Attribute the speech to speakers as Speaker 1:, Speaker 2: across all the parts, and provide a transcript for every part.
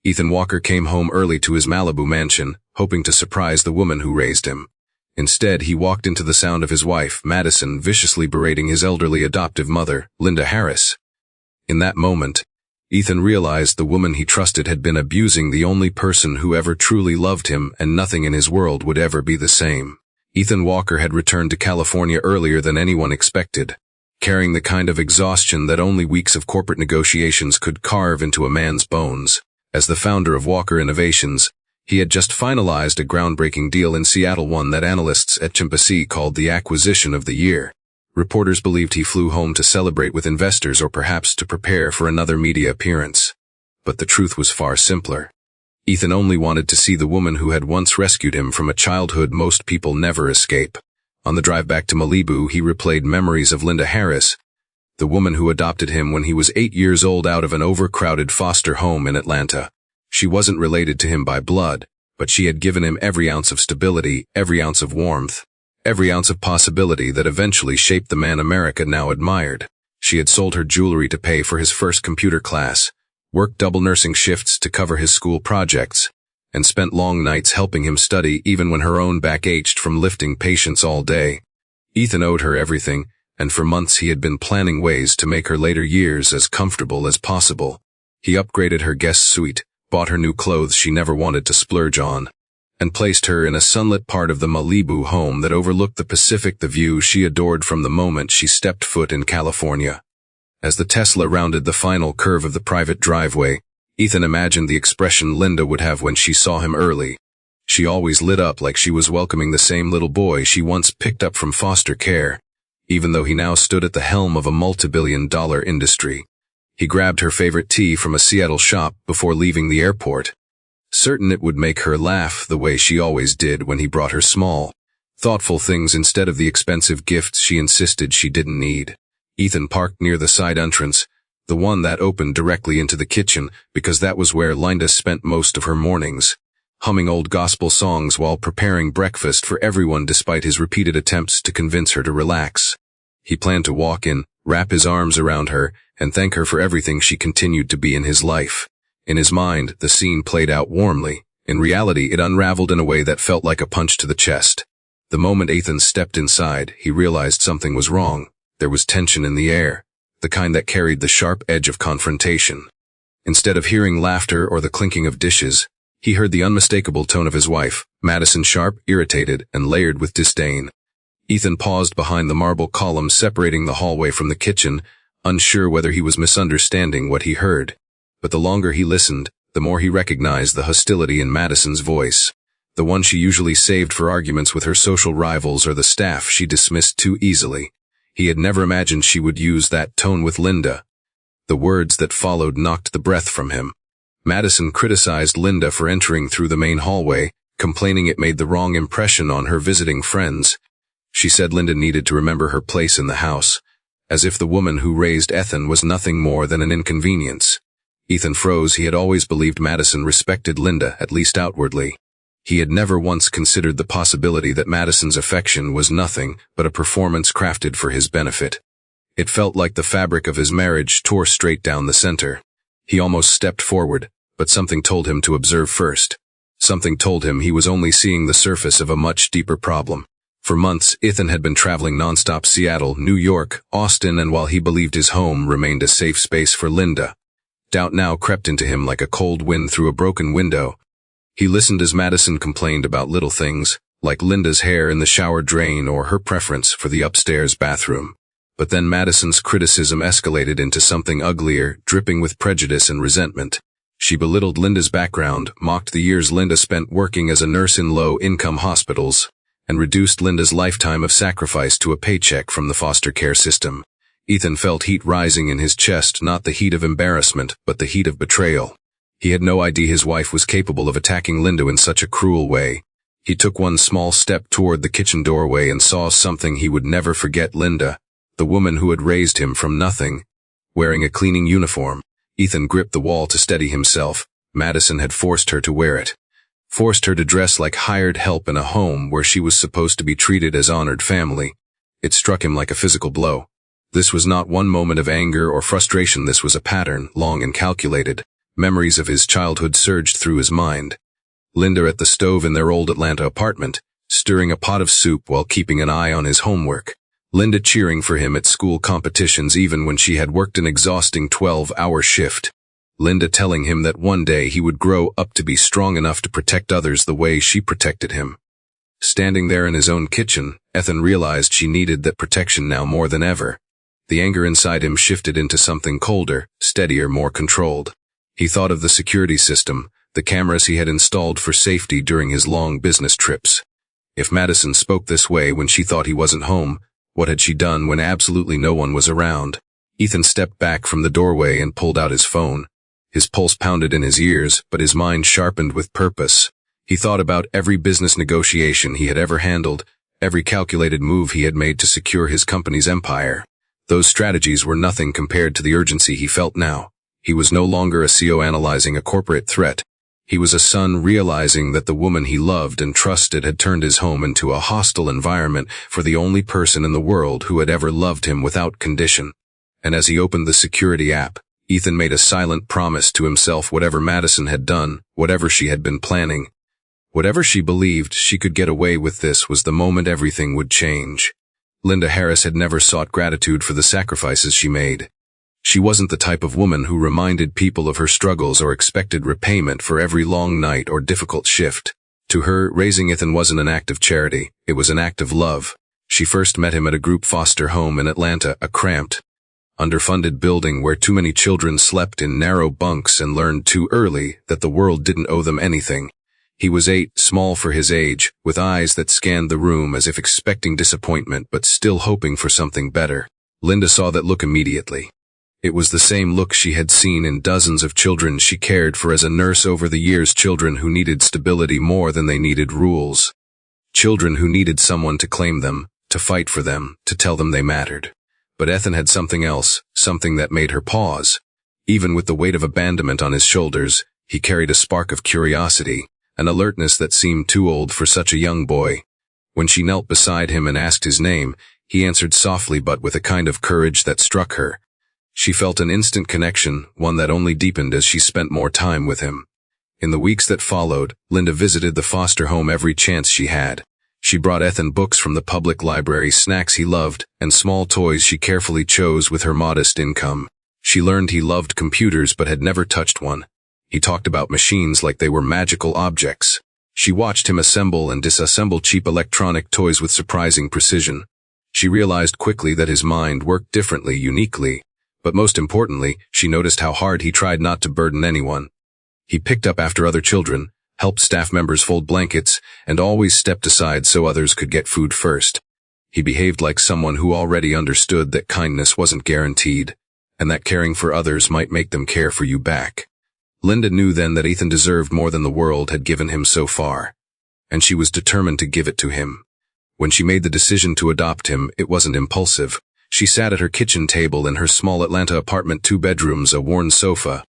Speaker 1: Ethan Walker came home early to his Malibu mansion, hoping to surprise the woman who raised him. Instead, he walked into the sound of his wife, Madison, viciously berating his elderly adoptive mother, Linda Harris. In that moment, Ethan realized the woman he trusted had been abusing the only person who ever truly loved him, and nothing in his world would ever be the same. Ethan Walker had returned to California earlier than anyone expected, carrying the kind of exhaustion that only weeks of corporate negotiations could carve into a man's bones. As the founder of Walker Innovations, he had just finalized a groundbreaking deal in Seattle, one that analysts at Chimpasee called the acquisition of the year. Reporters believed he flew home to celebrate with investors or perhaps to prepare for another media appearance. But the truth was far simpler. Ethan only wanted to see the woman who had once rescued him from a childhood most people never escape. On the drive back to Malibu, he replayed memories of Linda Harris, the woman who adopted him when he was 8 years old out of an overcrowded foster home in Atlanta. She wasn't related to him by blood, but she had given him every ounce of stability, every ounce of warmth, every ounce of possibility that eventually shaped the man America now admired. She had sold her jewelry to pay for his first computer class, worked double nursing shifts to cover his school projects, and spent long nights helping him study even when her own back ached from lifting patients all day. Ethan owed her everything, and for months he had been planning ways to make her later years as comfortable as possible. He upgraded her guest suite, bought her new clothes she never wanted to splurge on, and placed her in a sunlit part of the Malibu home that overlooked the Pacific, the view she adored from the moment she stepped foot in California. As the Tesla rounded the final curve of the private driveway, Ethan imagined the expression Linda would have when she saw him early. She always lit up like she was welcoming the same little boy she once picked up from foster care, even though he now stood at the helm of a multi-billion-dollar industry. He grabbed her favorite tea from a Seattle shop before leaving the airport, certain it would make her laugh the way she always did when he brought her small, thoughtful things instead of the expensive gifts she insisted she didn't need. Ethan parked near the side entrance, the one that opened directly into the kitchen, because that was where Linda spent most of her mornings, humming old gospel songs while preparing breakfast for everyone despite his repeated attempts to convince her to relax. He planned to walk in, wrap his arms around her, and thank her for everything she continued to be in his life. In his mind, the scene played out warmly. In reality, it unraveled in a way that felt like a punch to the chest. The moment Ethan stepped inside, he realized something was wrong. There was tension in the air, the kind that carried the sharp edge of confrontation. Instead of hearing laughter or the clinking of dishes, he heard the unmistakable tone of his wife, Madison, sharp, irritated, and layered with disdain. Ethan paused behind the marble column separating the hallway from the kitchen, unsure whether he was misunderstanding what he heard. But the longer he listened, the more he recognized the hostility in Madison's voice, the one she usually saved for arguments with her social rivals or the staff she dismissed too easily. He had never imagined she would use that tone with Linda. The words that followed knocked the breath from him. Madison criticized Linda for entering through the main hallway, complaining it made the wrong impression on her visiting friends. She said Linda needed to remember her place in the house, as if the woman who raised Ethan was nothing more than an inconvenience. Ethan froze. He had always believed Madison respected Linda, at least outwardly. He had never once considered the possibility that Madison's affection was nothing but a performance crafted for his benefit. It felt like the fabric of his marriage tore straight down the center. He almost stepped forward, but something told him to observe first. Something told him he was only seeing the surface of a much deeper problem. For months, Ethan had been traveling nonstop Seattle, New York, Austin, and while he believed his home remained a safe space for Linda, doubt now crept into him like a cold wind through a broken window. He listened as Madison complained about little things, like Linda's hair in the shower drain or her preference for the upstairs bathroom. But then Madison's criticism escalated into something uglier, dripping with prejudice and resentment. She belittled Linda's background, mocked the years Linda spent working as a nurse in low-income hospitals, and reduced Linda's lifetime of sacrifice to a paycheck from the foster care system. Ethan felt heat rising in his chest, not the heat of embarrassment, but the heat of betrayal. He had no idea his wife was capable of attacking Linda in such a cruel way. He took one small step toward the kitchen doorway and saw something he would never forget. Linda, the woman who had raised him from nothing, wearing a cleaning uniform. Ethan gripped the wall to steady himself. Madison had forced her to wear it. Forced her to dress like hired help in a home where she was supposed to be treated as honored family. It struck him like a physical blow. This was not one moment of anger or frustration. This was a pattern, long and calculated. Memories of his childhood surged through his mind. Linda at the stove in their old Atlanta apartment, stirring a pot of soup while keeping an eye on his homework. Linda cheering for him at school competitions even when she had worked an exhausting 12-hour shift. Linda telling him that one day he would grow up to be strong enough to protect others the way she protected him. Standing there in his own kitchen, Ethan realized she needed that protection now more than ever. The anger inside him shifted into something colder, steadier, more controlled. He thought of the security system, the cameras he had installed for safety during his long business trips. If Madison spoke this way when she thought he wasn't home, what had she done when absolutely no one was around? Ethan stepped back from the doorway and pulled out his phone. His pulse pounded in his ears, but his mind sharpened with purpose. He thought about every business negotiation he had ever handled, every calculated move he had made to secure his company's empire. Those strategies were nothing compared to the urgency he felt now. He was no longer a CEO analyzing a corporate threat. He was a son realizing that the woman he loved and trusted had turned his home into a hostile environment for the only person in the world who had ever loved him without condition. And as he opened the security app, Ethan made a silent promise to himself: whatever Madison had done, whatever she had been planning, whatever she believed she could get away with, this was the moment everything would change. Linda Harris had never sought gratitude for the sacrifices she made. She wasn't the type of woman who reminded people of her struggles or expected repayment for every long night or difficult shift. To her, raising Ethan wasn't an act of charity, it was an act of love. She first met him at a group foster home in Atlanta, a cramped, underfunded building where too many children slept in narrow bunks, and learned too early that the world didn't owe them anything. He was 8, small for his age, with eyes that scanned the room as if expecting disappointment but still hoping for something better. Linda saw that look immediately. It was the same look she had seen in dozens of children she cared for as a nurse over the years, children who needed stability more than they needed rules. Children who needed someone to claim them, to fight for them, to tell them they mattered. But Ethan had something else, something that made her pause. Even with the weight of abandonment on his shoulders, he carried a spark of curiosity, an alertness that seemed too old for such a young boy. When she knelt beside him and asked his name, he answered softly but with a kind of courage that struck her. She felt an instant connection, one that only deepened as she spent more time with him. In the weeks that followed, Linda visited the foster home every chance she had. She brought Ethan books from the public library, snacks he loved, and small toys she carefully chose with her modest income. She learned he loved computers but had never touched one. He talked about machines like they were magical objects. She watched him assemble and disassemble cheap electronic toys with surprising precision. She realized quickly that his mind worked differently, uniquely. But most importantly, she noticed how hard he tried not to burden anyone. He picked up after other children, helped staff members fold blankets, and always stepped aside so others could get food first. He behaved like someone who already understood that kindness wasn't guaranteed, and that caring for others might make them care for you back. Linda knew then that Ethan deserved more than the world had given him so far, and she was determined to give it to him. When she made the decision to adopt him, it wasn't impulsive. She sat at her kitchen table in her small Atlanta apartment, 2 bedrooms, a worn sofa,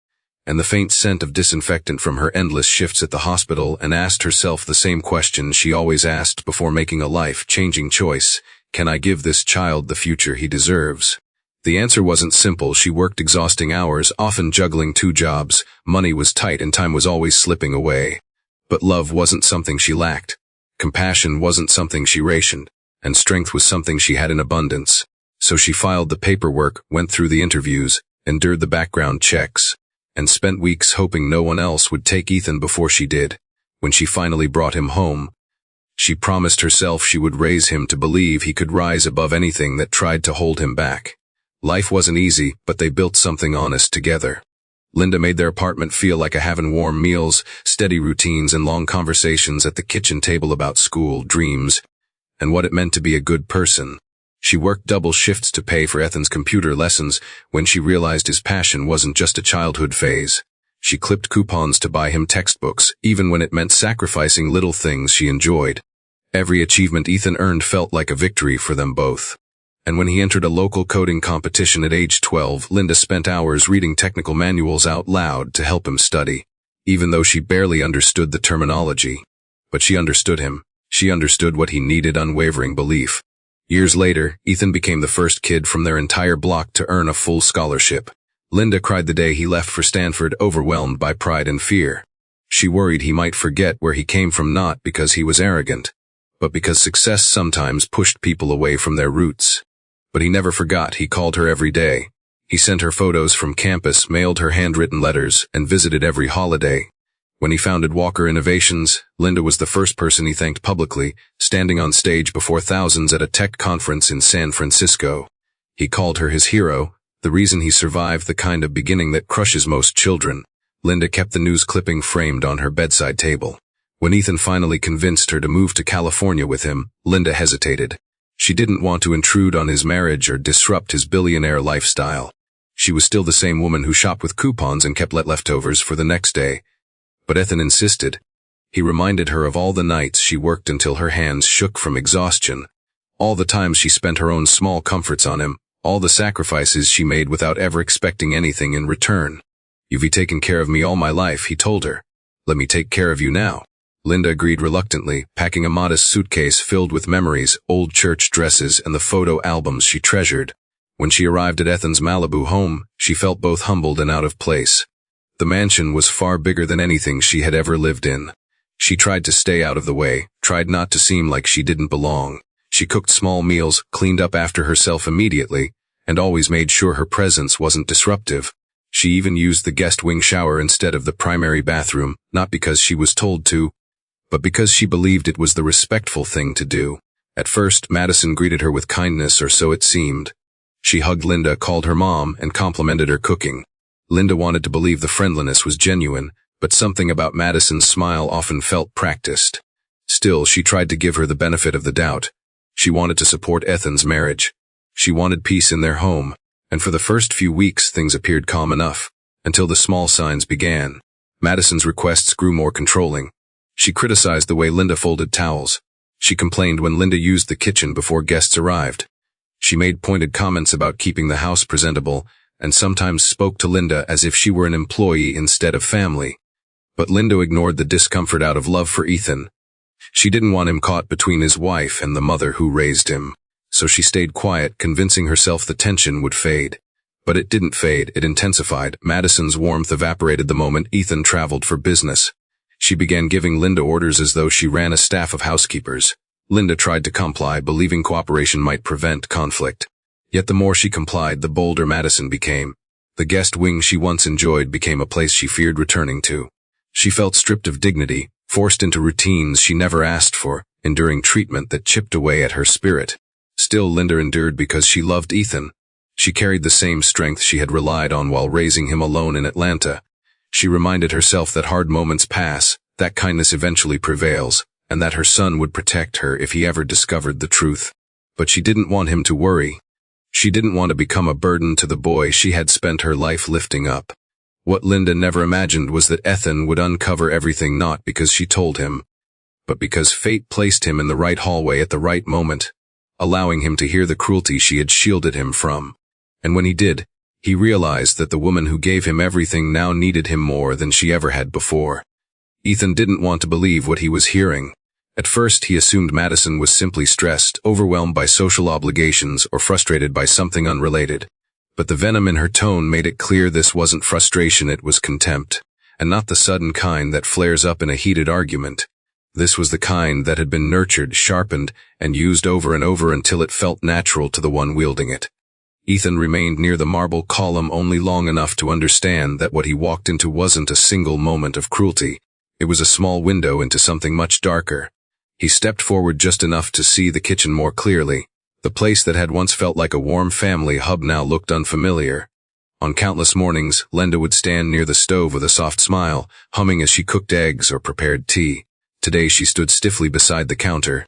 Speaker 1: and the faint scent of disinfectant from her endless shifts at the hospital, and asked herself the same question she always asked before making a life-changing choice: can I give this child the future he deserves? The answer wasn't simple. She worked exhausting hours, often juggling 2 jobs. Money was tight and time was always slipping away. But love wasn't something she lacked. Compassion wasn't something she rationed. And strength was something she had in abundance. So she filed the paperwork, went through the interviews, endured the background checks, and spent weeks hoping no one else would take Ethan before she did. When she finally brought him home, she promised herself she would raise him to believe he could rise above anything that tried to hold him back. Life wasn't easy, but they built something honest together. Linda made their apartment feel like a heaven: warm meals, steady routines, and long conversations at the kitchen table about school, dreams, and what it meant to be a good person. She worked double shifts to pay for Ethan's computer lessons when she realized his passion wasn't just a childhood phase. She clipped coupons to buy him textbooks, even when it meant sacrificing little things she enjoyed. Every achievement Ethan earned felt like a victory for them both. And when he entered a local coding competition at age 12, Linda spent hours reading technical manuals out loud to help him study, even though she barely understood the terminology. But she understood him. She understood what he needed: unwavering belief. Years later, Ethan became the first kid from their entire block to earn a full scholarship. Linda cried the day he left for Stanford, overwhelmed by pride and fear. She worried he might forget where he came from, not because he was arrogant, but because success sometimes pushed people away from their roots. But he never forgot. He called her every day. He sent her photos from campus, mailed her handwritten letters, and visited every holiday. When he founded Walker Innovations, Linda was the first person he thanked publicly, standing on stage before thousands at a tech conference in San Francisco. He called her his hero, the reason he survived the kind of beginning that crushes most children. Linda kept the news clipping framed on her bedside table. When Ethan finally convinced her to move to California with him, Linda hesitated. She didn't want to intrude on his marriage or disrupt his billionaire lifestyle. She was still the same woman who shopped with coupons and kept leftovers for the next day. But Ethan insisted. He reminded her of all the nights she worked until her hands shook from exhaustion, all the times she spent her own small comforts on him, all the sacrifices she made without ever expecting anything in return. "You've taken care of me all my life," he told her. "Let me take care of you now." Linda agreed reluctantly, packing a modest suitcase filled with memories, old church dresses, and the photo albums she treasured. When she arrived at Ethan's Malibu home, she felt both humbled and out of place. The mansion was far bigger than anything she had ever lived in. She tried to stay out of the way, tried not to seem like she didn't belong. She cooked small meals, cleaned up after herself immediately, and always made sure her presence wasn't disruptive. She even used the guest wing shower instead of the primary bathroom, not because she was told to, but because she believed it was the respectful thing to do. At first, Madison greeted her with kindness, or so it seemed. She hugged Linda, called her mom, and complimented her cooking. Linda wanted to believe the friendliness was genuine, but something about Madison's smile often felt practiced. Still, she tried to give her the benefit of the doubt. She wanted to support Ethan's marriage. She wanted peace in their home, and for the first few weeks things appeared calm enough, until the small signs began. Madison's requests grew more controlling. She criticized the way Linda folded towels. She complained when Linda used the kitchen before guests arrived. She made pointed comments about keeping the house presentable, and sometimes spoke to Linda as if she were an employee instead of family. But Linda ignored the discomfort out of love for Ethan. She didn't want him caught between his wife and the mother who raised him, so she stayed quiet, convincing herself the tension would fade. But it didn't fade, it intensified. Madison's warmth evaporated the moment Ethan traveled for business. She began giving Linda orders as though she ran a staff of housekeepers. Linda tried to comply, believing cooperation might prevent conflict. Yet the more she complied, the bolder Madison became. The guest wing she once enjoyed became a place she feared returning to. She felt stripped of dignity, forced into routines she never asked for, enduring treatment that chipped away at her spirit. Still, Linda endured because she loved Ethan. She carried the same strength she had relied on while raising him alone in Atlanta. She reminded herself that hard moments pass, that kindness eventually prevails, and that her son would protect her if he ever discovered the truth. But she didn't want him to worry. She didn't want to become a burden to the boy she had spent her life lifting up. What Linda never imagined was that Ethan would uncover everything, not because she told him, but because fate placed him in the right hallway at the right moment, allowing him to hear the cruelty she had shielded him from. And when he did, he realized that the woman who gave him everything now needed him more than she ever had before. Ethan didn't want to believe what he was hearing. At first, he assumed Madison was simply stressed, overwhelmed by social obligations, or frustrated by something unrelated. But the venom in her tone made it clear this wasn't frustration, it was contempt, and not the sudden kind that flares up in a heated argument. This was the kind that had been nurtured, sharpened, and used over and over until it felt natural to the one wielding it. Ethan remained near the marble column only long enough to understand that what he walked into wasn't a single moment of cruelty. It was a small window into something much darker. He stepped forward just enough to see the kitchen more clearly. The place that had once felt like a warm family hub now looked unfamiliar. On countless mornings, Linda would stand near the stove with a soft smile, humming as she cooked eggs or prepared tea. Today she stood stiffly beside the counter,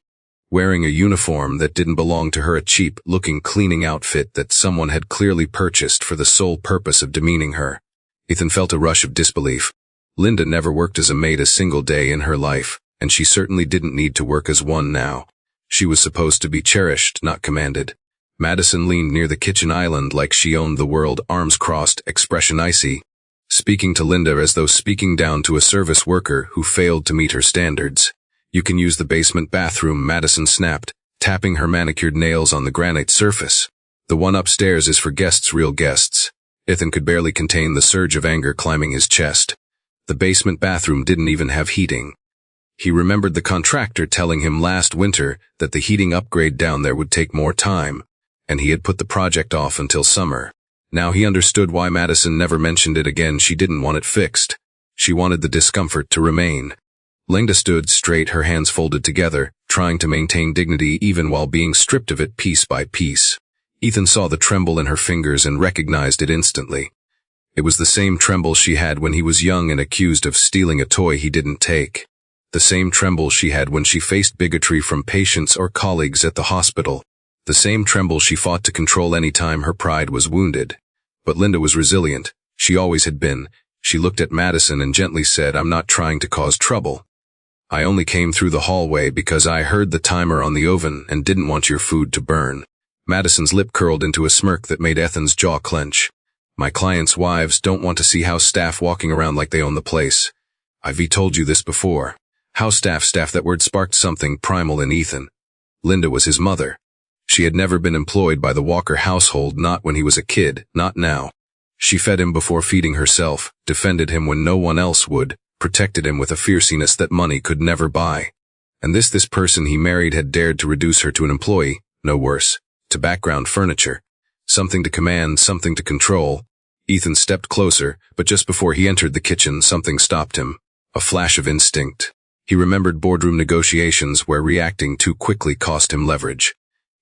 Speaker 1: wearing a uniform that didn't belong to her, a cheap-looking cleaning outfit that someone had clearly purchased for the sole purpose of demeaning her. Ethan felt a rush of disbelief. Linda never worked as a maid a single day in her life, and she certainly didn't need to work as one now. She was supposed to be cherished, not commanded. Madison leaned near the kitchen island like she owned the world, arms crossed, expression icy, speaking to Linda as though speaking down to a service worker who failed to meet her standards. "You can use the basement bathroom," Madison snapped, tapping her manicured nails on the granite surface. "The one upstairs is for guests, real guests. Ethan could barely contain the surge of anger climbing his chest. The basement bathroom didn't even have heating. He remembered the contractor telling him last winter that the heating upgrade down there would take more time, and he had put the project off until summer. Now he understood why Madison never mentioned it again. She didn't want it fixed. She wanted the discomfort to remain. Linda stood straight, her hands folded together, trying to maintain dignity even while being stripped of it piece by piece. Ethan saw the tremble in her fingers and recognized it instantly. It was the same tremble she had when he was young and accused of stealing a toy he didn't take. The same tremble she had when she faced bigotry from patients or colleagues at the hospital. The same tremble she fought to control any time her pride was wounded. But Linda was resilient. She always had been. She looked at Madison and gently said, "I'm not trying to cause trouble. I only came through the hallway because I heard the timer on the oven and didn't want your food to burn." Madison's lip curled into a smirk that made Ethan's jaw clench. "My clients' wives don't want to see house staff walking around like they own the place. I've told you this before." House staff, that word sparked something primal in Ethan. Linda was his mother. She had never been employed by the Walker household, not when he was a kid, not now. She fed him before feeding herself, defended him when no one else would, protected him with a fierceness that money could never buy. And this person he married had dared to reduce her to an employee, no worse, to background furniture. Something to command, something to control. Ethan stepped closer, but just before he entered the kitchen, something stopped him. A flash of instinct. He remembered boardroom negotiations where reacting too quickly cost him leverage.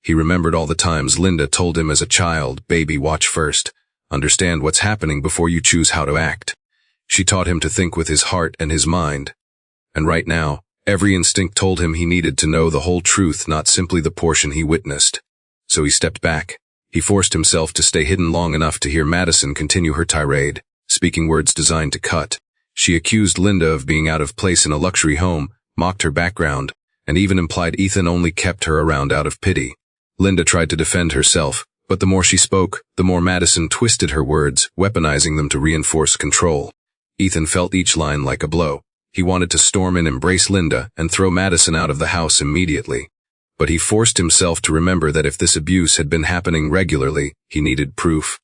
Speaker 1: He remembered all the times Linda told him as a child, "Baby, watch first. Understand what's happening before you choose how to act." She taught him to think with his heart and his mind. And right now, every instinct told him he needed to know the whole truth, not simply the portion he witnessed. So he stepped back. He forced himself to stay hidden long enough to hear Madison continue her tirade, speaking words designed to cut. She accused Linda of being out of place in a luxury home, mocked her background, and even implied Ethan only kept her around out of pity. Linda tried to defend herself, but the more she spoke, the more Madison twisted her words, weaponizing them to reinforce control. Ethan felt each line like a blow. He wanted to storm in, embrace Linda, and throw Madison out of the house immediately. But he forced himself to remember that if this abuse had been happening regularly, he needed proof.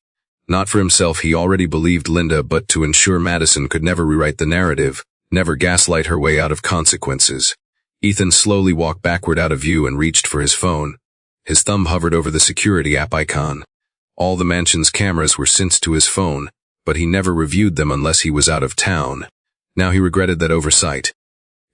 Speaker 1: Not for himself, he already believed Linda, but to ensure Madison could never rewrite the narrative, never gaslight her way out of consequences. Ethan slowly walked backward out of view and reached for his phone. His thumb hovered over the security app icon. All the mansion's cameras were synced to his phone, but he never reviewed them unless he was out of town. Now he regretted that oversight.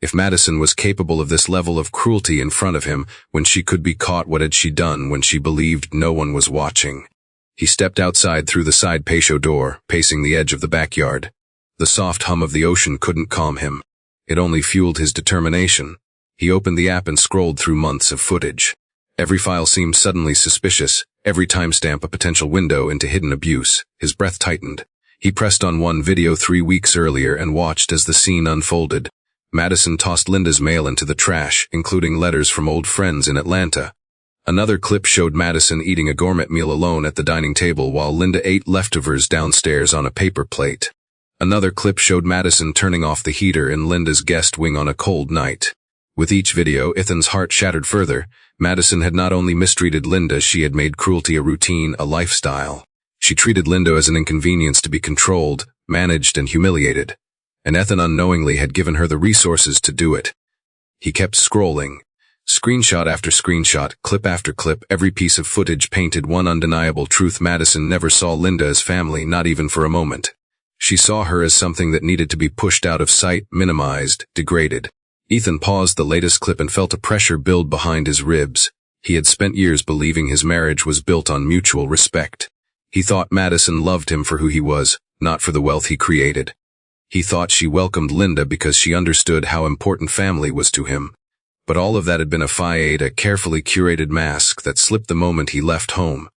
Speaker 1: If Madison was capable of this level of cruelty in front of him, when she could be caught, what had she done when she believed no one was watching? He stepped outside through the side patio door, pacing the edge of the backyard. The soft hum of the ocean couldn't calm him. It only fueled his determination. He opened the app and scrolled through months of footage. Every file seemed suddenly suspicious, every timestamp a potential window into hidden abuse. His breath tightened. He pressed on one video 3 weeks earlier and watched as the scene unfolded. Madison tossed Linda's mail into the trash, including letters from old friends in Atlanta. Another clip showed Madison eating a gourmet meal alone at the dining table while Linda ate leftovers downstairs on a paper plate. Another clip showed Madison turning off the heater in Linda's guest wing on a cold night. With each video, Ethan's heart shattered further. Madison had not only mistreated Linda, she had made cruelty a routine, a lifestyle. She treated Linda as an inconvenience to be controlled, managed, and humiliated. And Ethan unknowingly had given her the resources to do it. He kept scrolling. Screenshot after screenshot, clip after clip, every piece of footage painted one undeniable truth. Madison never saw Linda as family, not even for a moment. She saw her as something that needed to be pushed out of sight, minimized, degraded. Ethan paused the latest clip and felt a pressure build behind his ribs. He had spent years believing his marriage was built on mutual respect. He thought Madison loved him for who he was, not for the wealth he created. He thought she welcomed Linda because she understood how important family was to him. But all of that had been a facade, a carefully curated mask that slipped the moment he left home.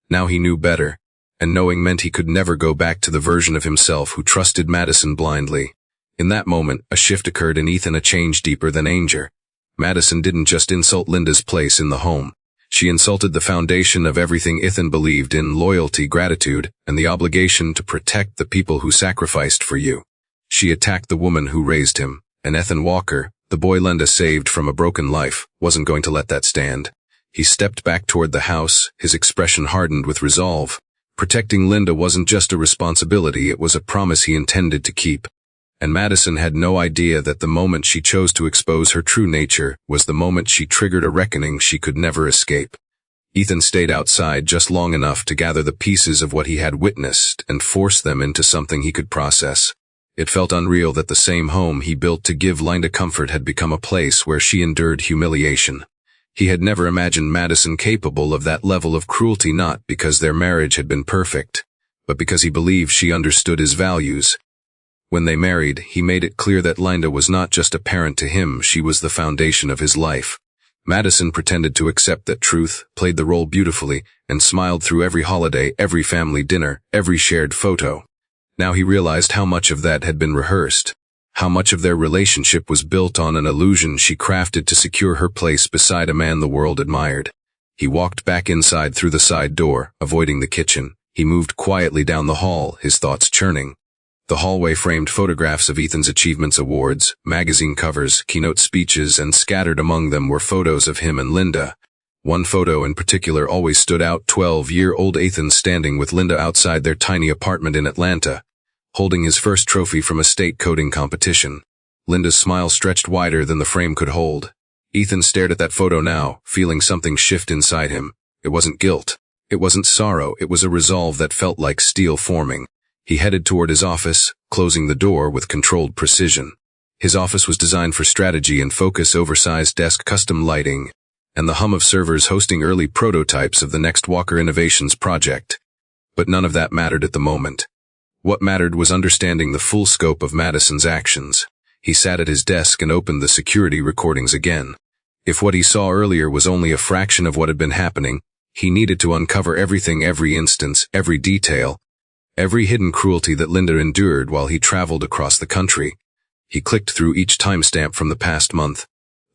Speaker 1: Now he knew better, and knowing meant he could never go back to the version of himself who trusted Madison blindly. In that moment, a shift occurred in Ethan, a change deeper than anger. Madison didn't just insult Linda's place in the home. She insulted the foundation of everything Ethan believed in: loyalty, gratitude, and the obligation to protect the people who sacrificed for you. She attacked the woman who raised him, and Ethan Walker, the boy Linda saved from a broken life, wasn't going to let that stand. He stepped back toward the house, his expression hardened with resolve. Protecting Linda wasn't just a responsibility, it was a promise he intended to keep. And Madison had no idea that the moment she chose to expose her true nature was the moment she triggered a reckoning she could never escape. Ethan stayed outside just long enough to gather the pieces of what he had witnessed and force them into something he could process. It felt unreal that the same home he built to give Linda comfort had become a place where she endured humiliation. He had never imagined Madison capable of that level of cruelty, not because their marriage had been perfect, but because he believed she understood his values. When they married, he made it clear that Linda was not just a parent to him, she was the foundation of his life. Madison pretended to accept that truth, played the role beautifully, and smiled through every holiday, every family dinner, every shared photo. Now he realized how much of that had been rehearsed, how much of their relationship was built on an illusion she crafted to secure her place beside a man the world admired. He walked back inside through the side door, avoiding the kitchen. He moved quietly down the hall, his thoughts churning. The hallway framed photographs of Ethan's achievements, awards, magazine covers, keynote speeches, and scattered among them were photos of him and Linda. One photo in particular always stood out: 12-year-old Ethan standing with Linda outside their tiny apartment in Atlanta, holding his first trophy from a state coding competition. Linda's smile stretched wider than the frame could hold. Ethan stared at that photo now, feeling something shift inside him. It wasn't guilt. It wasn't sorrow. It was a resolve that felt like steel forming. He headed toward his office, closing the door with controlled precision. His office was designed for strategy and focus: oversized desk, custom lighting, and the hum of servers hosting early prototypes of the next Walker Innovations project. But none of that mattered at the moment. What mattered was understanding the full scope of Madison's actions. He sat at his desk and opened the security recordings again. If what he saw earlier was only a fraction of what had been happening, he needed to uncover everything, every instance, every detail, every hidden cruelty that Linda endured while he traveled across the country. He clicked through each timestamp from the past month.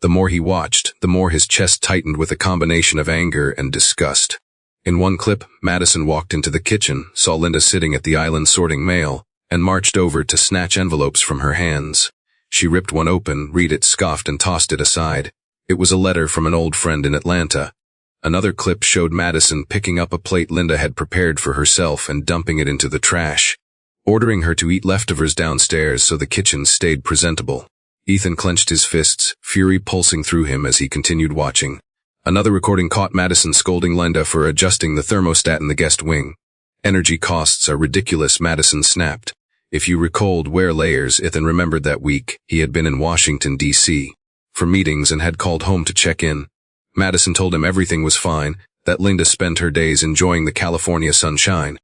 Speaker 1: The more he watched, the more his chest tightened with a combination of anger and disgust. In one clip, Madison walked into the kitchen, saw Linda sitting at the island sorting mail, and marched over to snatch envelopes from her hands. She ripped one open, read it, scoffed, and tossed it aside. It was a letter from an old friend in Atlanta. Another clip showed Madison picking up a plate Linda had prepared for herself and dumping it into the trash, ordering her to eat leftovers downstairs so the kitchen stayed presentable. Ethan clenched his fists, fury pulsing through him as he continued watching. Another recording caught Madison scolding Linda for adjusting the thermostat in the guest wing. "Energy costs are ridiculous," Madison snapped. If you recalled wear layers, Ethan remembered that week he had been in Washington, D.C. for meetings and had called home to check in. Madison told him everything was fine, that Linda spent her days enjoying the California sunshine.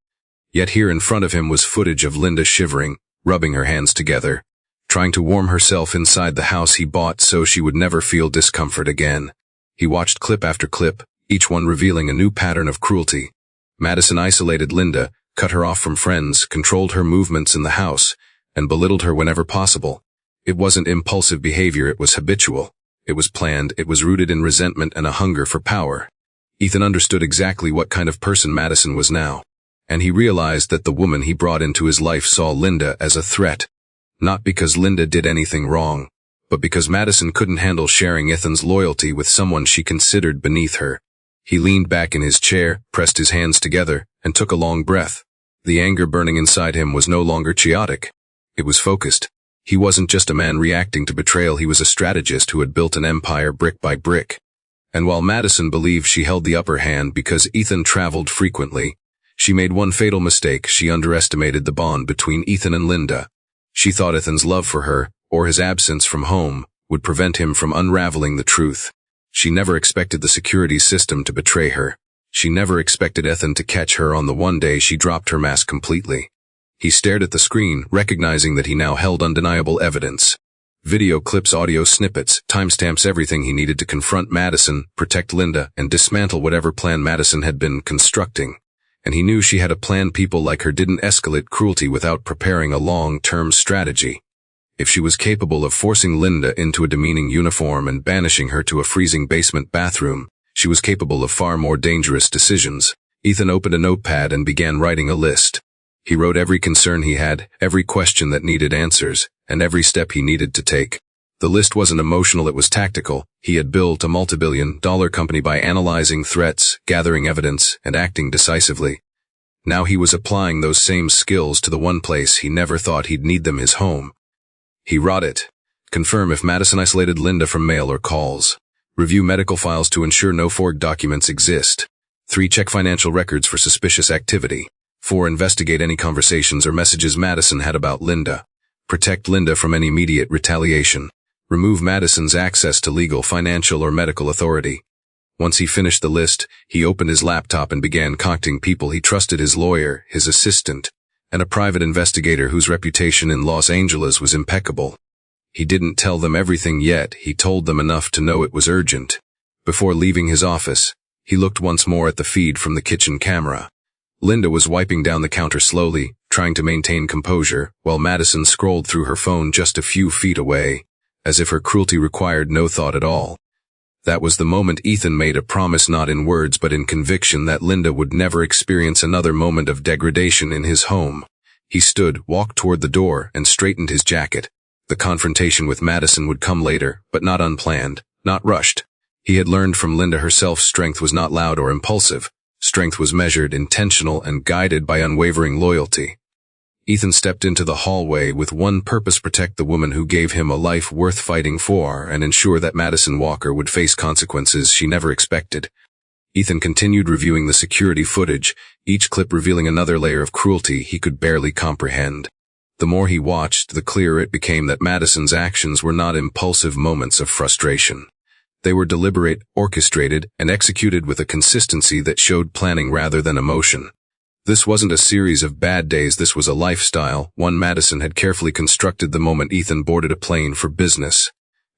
Speaker 1: Yet here in front of him was footage of Linda shivering, rubbing her hands together, trying to warm herself inside the house he bought so she would never feel discomfort again. He watched clip after clip, each one revealing a new pattern of cruelty. Madison isolated Linda, cut her off from friends, controlled her movements in the house, and belittled her whenever possible. It wasn't impulsive behavior, it was habitual. It was planned, it was rooted in resentment and a hunger for power. Ethan understood exactly what kind of person Madison was now, and he realized that the woman he brought into his life saw Linda as a threat. Not because Linda did anything wrong, but because Madison couldn't handle sharing Ethan's loyalty with someone she considered beneath her. He leaned back in his chair, pressed his hands together, and took a long breath. The anger burning inside him was no longer chaotic. It was focused. He wasn't just a man reacting to betrayal, he was a strategist who had built an empire brick by brick. And while Madison believed she held the upper hand because Ethan traveled frequently, she made one fatal mistake: she underestimated the bond between Ethan and Linda. She thought Ethan's love for her, or his absence from home, would prevent him from unraveling the truth. She never expected the security system to betray her. She never expected Ethan to catch her on the one day she dropped her mask completely. He stared at the screen, recognizing that he now held undeniable evidence. Video clips, audio snippets, timestamps, everything he needed to confront Madison, protect Linda, and dismantle whatever plan Madison had been constructing. And he knew she had a plan. People like her didn't escalate cruelty without preparing a long-term strategy. If she was capable of forcing Linda into a demeaning uniform and banishing her to a freezing basement bathroom, she was capable of far more dangerous decisions. Ethan opened a notepad and began writing a list. He wrote every concern he had, every question that needed answers, and every step he needed to take. The list wasn't emotional, it was tactical. He had built a multi-billion-dollar company by analyzing threats, gathering evidence, and acting decisively. Now he was applying those same skills to the one place he never thought he'd need them, his home. He wrought it. Confirm if Madison isolated Linda from mail or calls. Review medical files to ensure no forged documents exist. 3. Check financial records for suspicious activity. 4. Investigate any conversations or messages Madison had about Linda. Protect Linda from any immediate retaliation. Remove Madison's access to legal, financial, or medical authority. Once he finished the list, he opened his laptop and began contacting people he trusted: his lawyer, his assistant, and a private investigator whose reputation in Los Angeles was impeccable. He didn't tell them everything yet, he told them enough to know it was urgent. Before leaving his office, he looked once more at the feed from the kitchen camera. Linda was wiping down the counter slowly, trying to maintain composure, while Madison scrolled through her phone just a few feet away, as if her cruelty required no thought at all. That was the moment Ethan made a promise, not in words but in conviction, that Linda would never experience another moment of degradation in his home. He stood, walked toward the door, and straightened his jacket. The confrontation with Madison would come later, but not unplanned, not rushed. He had learned from Linda herself strength was not loud or impulsive. Strength was measured, intentional, and guided by unwavering loyalty. Ethan stepped into the hallway with one purpose: protect the woman who gave him a life worth fighting for and ensure that Madison Walker would face consequences she never expected. Ethan continued reviewing the security footage, each clip revealing another layer of cruelty he could barely comprehend. The more he watched, the clearer it became that Madison's actions were not impulsive moments of frustration. They were deliberate, orchestrated, and executed with a consistency that showed planning rather than emotion. This wasn't a series of bad days, this was a lifestyle, one Madison had carefully constructed the moment Ethan boarded a plane for business.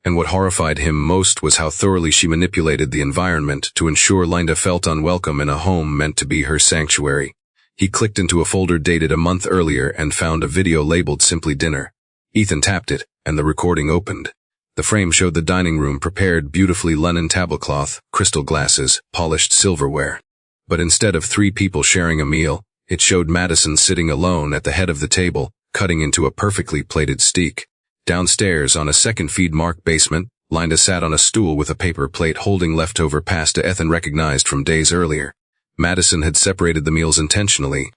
Speaker 1: And what horrified him most was how thoroughly she manipulated the environment to ensure Linda felt unwelcome in a home meant to be her sanctuary. He clicked into a folder dated a month earlier and found a video labeled simply dinner. Ethan tapped it, and the recording opened. The frame showed the dining room, prepared beautifully, linen tablecloth, crystal glasses, polished silverware. But instead of 3 people sharing a meal, it showed Madison sitting alone at the head of the table, cutting into a perfectly plated steak. Downstairs, on a second feed-marked basement, Linda sat on a stool with a paper plate holding leftover pasta Ethan recognized from days earlier. Madison had separated the meals intentionally.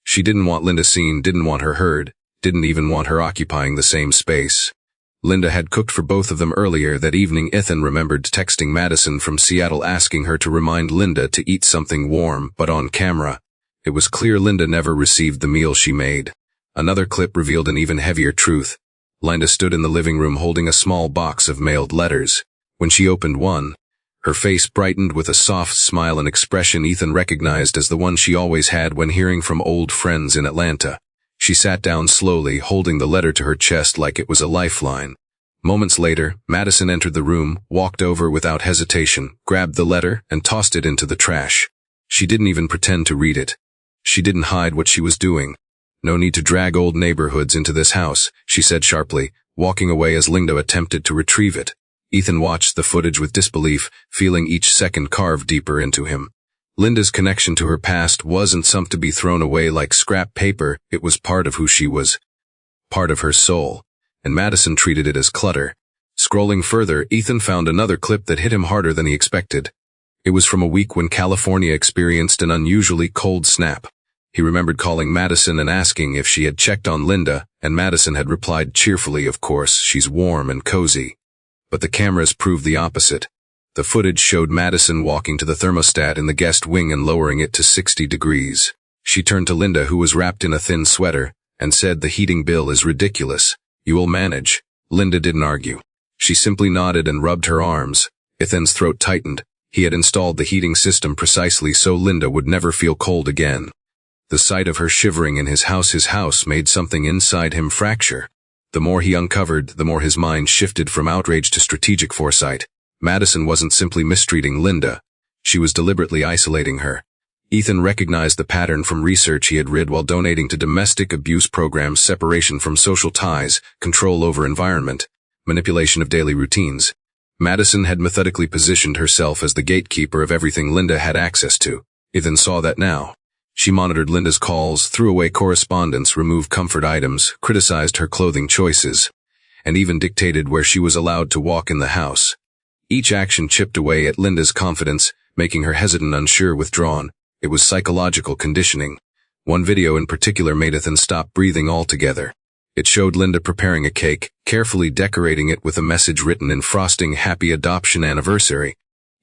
Speaker 1: She didn't want Linda seen, didn't want her heard, didn't even want her occupying the same space. Linda had cooked for both of them earlier that evening. Ethan remembered texting Madison from Seattle asking her to remind Linda to eat something warm, but on camera, it was clear Linda never received the meal she made. Another clip revealed an even heavier truth. Linda stood in the living room holding a small box of mailed letters. When she opened one, her face brightened with a soft smile, an expression Ethan recognized as the one she always had when hearing from old friends in Atlanta. She sat down slowly, holding the letter to her chest like it was a lifeline. Moments later, Madison entered the room, walked over without hesitation, grabbed the letter, and tossed it into the trash. She didn't even pretend to read it. She didn't hide what she was doing. "No need to drag old neighborhoods into this house," she said sharply, walking away as Linda attempted to retrieve it. Ethan watched the footage with disbelief, feeling each second carve deeper into him. Linda's connection to her past wasn't something to be thrown away like scrap paper, it was part of who she was. Part of her soul. And Madison treated it as clutter. Scrolling further, Ethan found another clip that hit him harder than he expected. It was from a week when California experienced an unusually cold snap. He remembered calling Madison and asking if she had checked on Linda, and Madison had replied cheerfully, "Of course, she's warm and cozy." But the cameras proved the opposite. The footage showed Madison walking to the thermostat in the guest wing and lowering it to 60 degrees. She turned to Linda, who was wrapped in a thin sweater, and said, "The heating bill is ridiculous. You will manage." Linda didn't argue. She simply nodded and rubbed her arms. Ethan's throat tightened. He had installed the heating system precisely so Linda would never feel cold again. The sight of her shivering in his house made something inside him fracture. The more he uncovered, the more his mind shifted from outrage to strategic foresight. Madison wasn't simply mistreating Linda. She was deliberately isolating her. Ethan recognized the pattern from research he had read while donating to domestic abuse programs: separation from social ties, control over environment, manipulation of daily routines. Madison had methodically positioned herself as the gatekeeper of everything Linda had access to. Ethan saw that now. She monitored Linda's calls, threw away correspondence, removed comfort items, criticized her clothing choices, and even dictated where she was allowed to walk in the house. Each action chipped away at Linda's confidence, making her hesitant, unsure, withdrawn. It was psychological conditioning. One video in particular made Ethan stop breathing altogether. It showed Linda preparing a cake, carefully decorating it with a message written in frosting, "Happy Adoption Anniversary."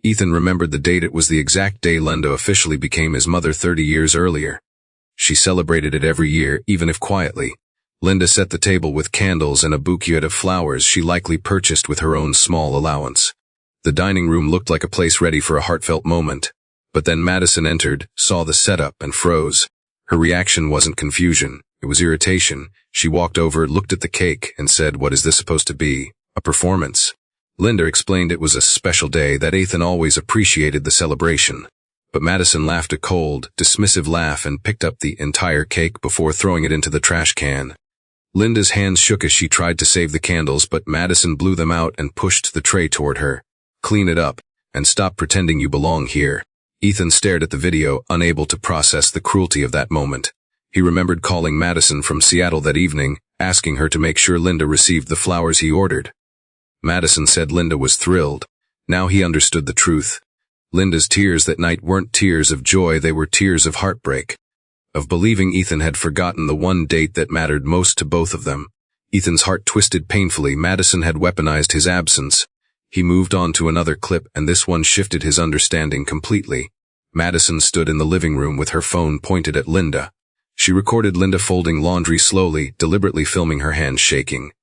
Speaker 1: Ethan remembered the date. It was the exact day Linda officially became his mother 30 years earlier. She celebrated it every year, even if quietly. Linda set the table with candles and a bouquet of flowers she likely purchased with her own small allowance. The dining room looked like a place ready for a heartfelt moment. But then Madison entered, saw the setup, and froze. Her reaction wasn't confusion, it was irritation. She walked over, looked at the cake, and said, "What is this supposed to be? A performance?" Linda explained it was a special day, that Ethan always appreciated the celebration. But Madison laughed a cold, dismissive laugh and picked up the entire cake before throwing it into the trash can. Linda's hands shook as she tried to save the candles, but Madison blew them out and pushed the tray toward her. "Clean it up, and stop pretending you belong here." Ethan stared at the video, unable to process the cruelty of that moment. He remembered calling Madison from Seattle that evening, asking her to make sure Linda received the flowers he ordered. Madison said Linda was thrilled. Now he understood the truth. Linda's tears that night weren't tears of joy, they were tears of heartbreak. Of believing Ethan had forgotten the one date that mattered most to both of them. Ethan's heart twisted painfully. Madison had weaponized his absence. He moved on to another clip, and this one shifted his understanding completely. Madison stood in the living room with her phone pointed at Linda. She recorded Linda folding laundry slowly, deliberately filming her hands shaking.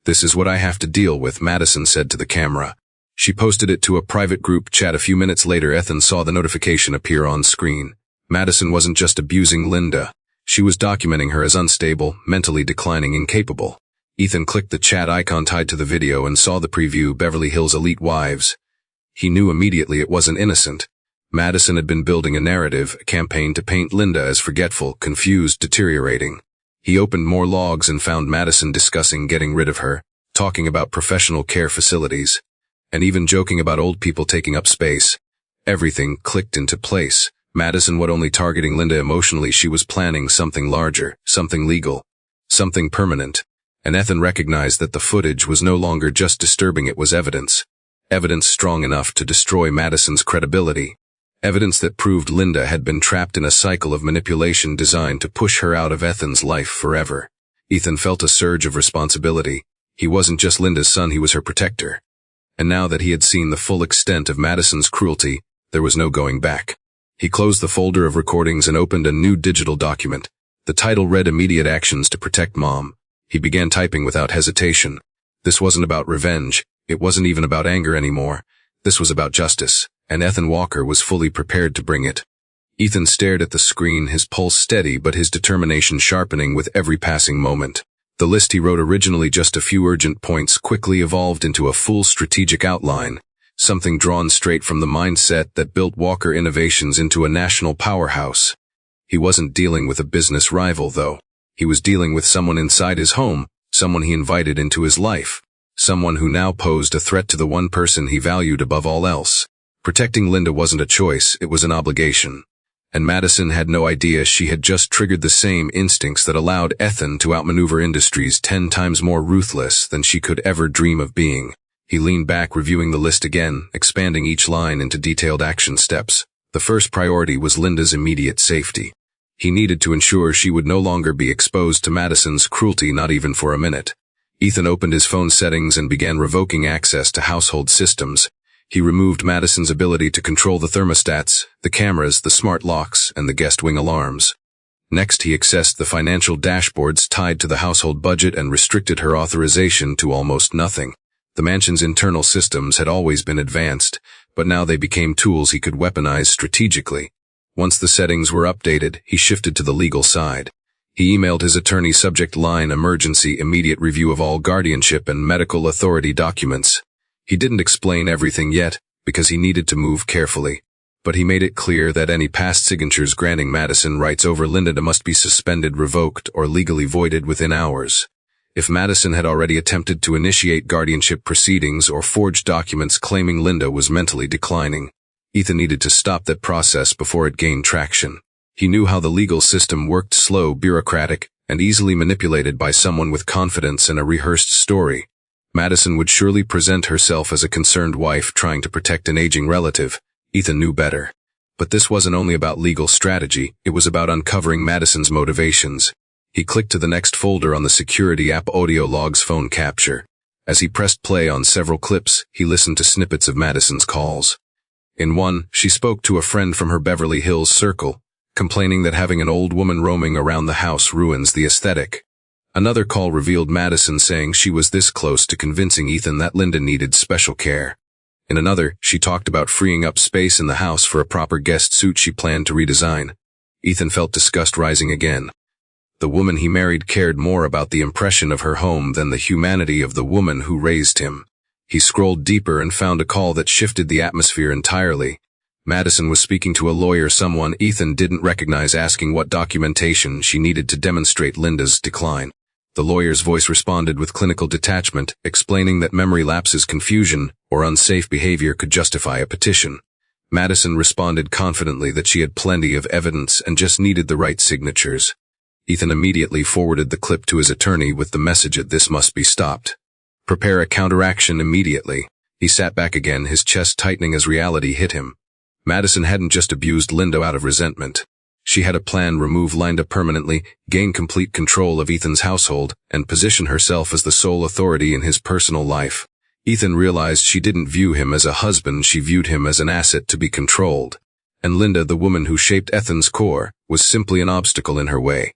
Speaker 1: "This is what I have to deal with," Madison said to the camera. She posted it to a private group chat. A few minutes later, Ethan saw the notification appear on screen. Madison wasn't just abusing Linda. She was documenting her as unstable, mentally declining, incapable. Ethan clicked the chat icon tied to the video and saw the preview, "Beverly Hills Elite Wives." He knew immediately it wasn't innocent. Madison had been building a narrative, a campaign to paint Linda as forgetful, confused, deteriorating. He opened more logs and found Madison discussing getting rid of her, talking about professional care facilities, and even joking about old people taking up space. Everything clicked into place. Madison was only targeting Linda emotionally. She was planning something larger, something legal, something permanent. And Ethan recognized that the footage was no longer just disturbing, it was evidence. Evidence strong enough to destroy Madison's credibility. Evidence that proved Linda had been trapped in a cycle of manipulation designed to push her out of Ethan's life forever. Ethan felt a surge of responsibility. He wasn't just Linda's son, he was her protector. And now that he had seen the full extent of Madison's cruelty, there was no going back. He closed the folder of recordings and opened a new digital document. The title read, "Immediate Actions to Protect Mom." He began typing without hesitation. This wasn't about revenge. It wasn't even about anger anymore. This was about justice, and Ethan Walker was fully prepared to bring it. Ethan stared at the screen, his pulse steady but his determination sharpening with every passing moment. The list he wrote, originally just a few urgent points, quickly evolved into a full strategic outline. Something drawn straight from the mindset that built Walker Innovations into a national powerhouse. He wasn't dealing with a business rival, though. He was dealing with someone inside his home, someone he invited into his life, someone who now posed a threat to the one person he valued above all else. Protecting Linda wasn't a choice, it was an obligation. And Madison had no idea she had just triggered the same instincts that allowed Ethan to outmaneuver industries 10 times more ruthless than she could ever dream of being. He leaned back, reviewing the list again, expanding each line into detailed action steps. The first priority was Linda's immediate safety. He needed to ensure she would no longer be exposed to Madison's cruelty, not even for a minute. Ethan opened his phone settings and began revoking access to household systems. He removed Madison's ability to control the thermostats, the cameras, the smart locks, and the guest wing alarms. Next, he accessed the financial dashboards tied to the household budget and restricted her authorization to almost nothing. The mansion's internal systems had always been advanced, but now they became tools he could weaponize strategically. Once the settings were updated, he shifted to the legal side. He emailed his attorney, subject line, "Emergency, immediate review of all guardianship and medical authority documents." He didn't explain everything yet, because he needed to move carefully. But he made it clear that any past signatures granting Madison rights over Linda must be suspended, revoked, or legally voided within hours. If Madison had already attempted to initiate guardianship proceedings or forged documents claiming Linda was mentally declining, Ethan needed to stop that process before it gained traction. He knew how the legal system worked: slow, bureaucratic, and easily manipulated by someone with confidence and a rehearsed story. Madison would surely present herself as a concerned wife trying to protect an aging relative. Ethan knew better. But this wasn't only about legal strategy, it was about uncovering Madison's motivations. He clicked to the next folder on the security app audio logs phone capture. As he pressed play on several clips, he listened to snippets of Madison's calls. In one, she spoke to a friend from her Beverly Hills circle, complaining that having an old woman roaming around the house ruins the aesthetic. Another call revealed Madison saying she was this close to convincing Ethan that Linda needed special care. In another, she talked about freeing up space in the house for a proper guest suite she planned to redesign. Ethan felt disgust rising again. The woman he married cared more about the impression of her home than the humanity of the woman who raised him. He scrolled deeper and found a call that shifted the atmosphere entirely. Madison was speaking to a lawyer, someone Ethan didn't recognize, asking what documentation she needed to demonstrate Linda's decline. The lawyer's voice responded with clinical detachment, explaining that memory lapses, confusion, or unsafe behavior could justify a petition. Madison responded confidently that she had plenty of evidence and just needed the right signatures. Ethan immediately forwarded the clip to his attorney with the message that this must be stopped. Prepare a counteraction immediately. He sat back again, his chest tightening as reality hit him. Madison hadn't just abused Linda out of resentment. She had a plan: remove Linda permanently, gain complete control of Ethan's household, and position herself as the sole authority in his personal life. Ethan realized she didn't view him as a husband, she viewed him as an asset to be controlled. And Linda, the woman who shaped Ethan's core, was simply an obstacle in her way.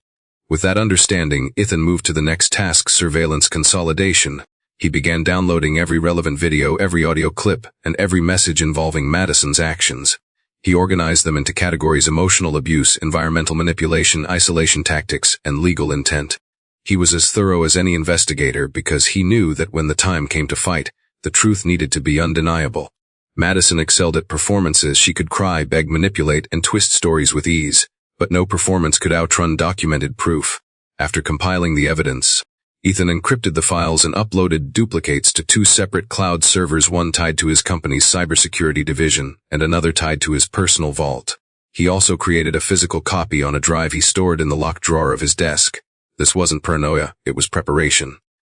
Speaker 1: With that understanding, Ethan moved to the next task: surveillance consolidation. He began downloading every relevant video, every audio clip, and every message involving Madison's actions. He organized them into categories: emotional abuse, environmental manipulation, isolation tactics, and legal intent. He was as thorough as any investigator because he knew that when the time came to fight, the truth needed to be undeniable. Madison excelled at performances. She could cry, beg, manipulate, and twist stories with ease, but no performance could outrun documented proof. After compiling the evidence, Ethan encrypted the files and uploaded duplicates to 2 separate cloud servers, one tied to his company's cybersecurity division and another tied to his personal vault. He also created a physical copy on a drive he stored in the locked drawer of his desk. This wasn't paranoia, it was preparation.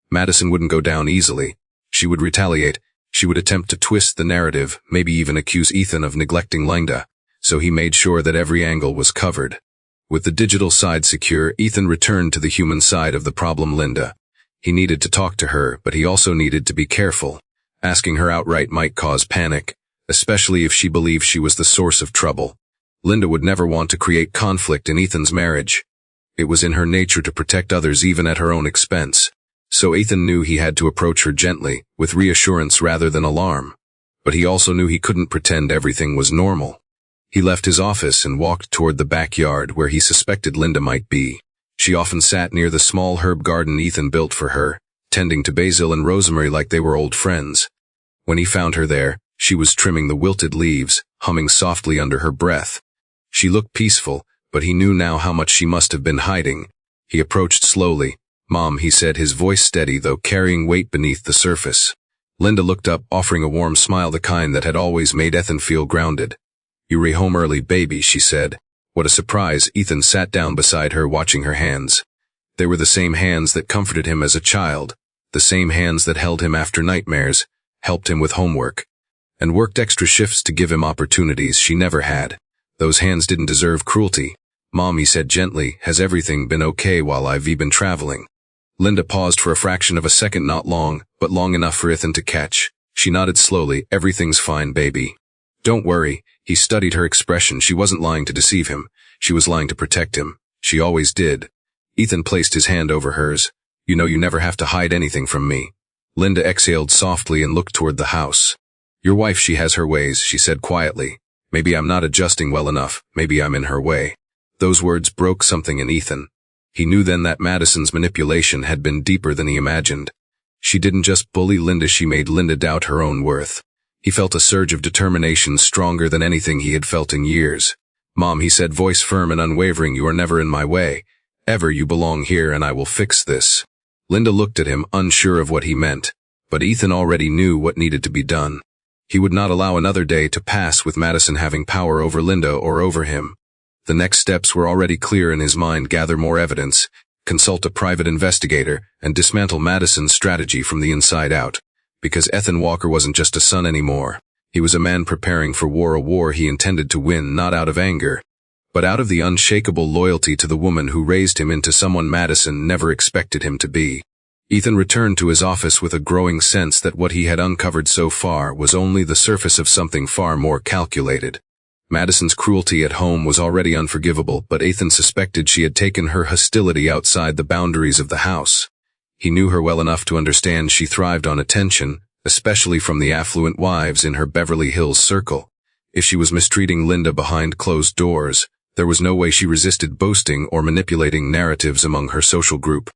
Speaker 1: Madison wouldn't go down easily. She would retaliate. She would attempt to twist the narrative, maybe even accuse Ethan of neglecting Linda. So he made sure that every angle was covered. With the digital side secure, Ethan returned to the human side of the problem: Linda. He needed to talk to her, but he also needed to be careful. Asking her outright might cause panic, especially if she believed she was the source of trouble. Linda would never want to create conflict in Ethan's marriage. It was in her nature to protect others even at her own expense. So Ethan knew he had to approach her gently, with reassurance rather than alarm. But he also knew he couldn't pretend everything was normal. He left his office and walked toward the backyard where he suspected Linda might be. She often sat near the small herb garden Ethan built for her, tending to basil and rosemary like they were old friends. When he found her there, she was trimming the wilted leaves, humming softly under her breath. She looked peaceful, but he knew now how much she must have been hiding. He approached slowly. "Mom," he said, his voice steady though carrying weight beneath the surface. Linda looked up, offering a warm smile, the kind that had always made Ethan feel grounded. "You re home early, baby," she said. What a surprise. Ethan sat down beside her, watching her hands. They were the same hands that comforted him as a child, the same hands that held him after nightmares, helped him with homework, and worked extra shifts to give him opportunities she never had. Those hands didn't deserve cruelty. "Mom," he said gently, "has everything been okay while I've been traveling?" Linda paused for a fraction of a second, not long, but long enough for Ethan to catch. She nodded slowly. "Everything's fine, baby. Don't worry." He studied her expression. She wasn't lying to deceive him. She was lying to protect him. She always did. Ethan placed his hand over hers. "You know you never have to hide anything from me." Linda exhaled softly and looked toward the house. "Your wife, she has her ways," she said quietly. "Maybe I'm not adjusting well enough. Maybe I'm in her way." Those words broke something in Ethan. He knew then that Madison's manipulation had been deeper than he imagined. She didn't just bully Linda, she made Linda doubt her own worth. He felt a surge of determination stronger than anything he had felt in years. "Mom," he said, voice firm and unwavering, "you are never in my way. Ever. You belong here and I will fix this." Linda looked at him, unsure of what he meant. But Ethan already knew what needed to be done. He would not allow another day to pass with Madison having power over Linda or over him. The next steps were already clear in his mind: gather more evidence, consult a private investigator, and dismantle Madison's strategy from the inside out. Because Ethan Walker wasn't just a son anymore. He was a man preparing for war, a war he intended to win not out of anger, but out of the unshakable loyalty to the woman who raised him into someone Madison never expected him to be. Ethan returned to his office with a growing sense that what he had uncovered so far was only the surface of something far more calculated. Madison's cruelty at home was already unforgivable, but Ethan suspected she had taken her hostility outside the boundaries of the house. He knew her well enough to understand she thrived on attention, especially from the affluent wives in her Beverly Hills circle. If she was mistreating Linda behind closed doors, there was no way she resisted boasting or manipulating narratives among her social group.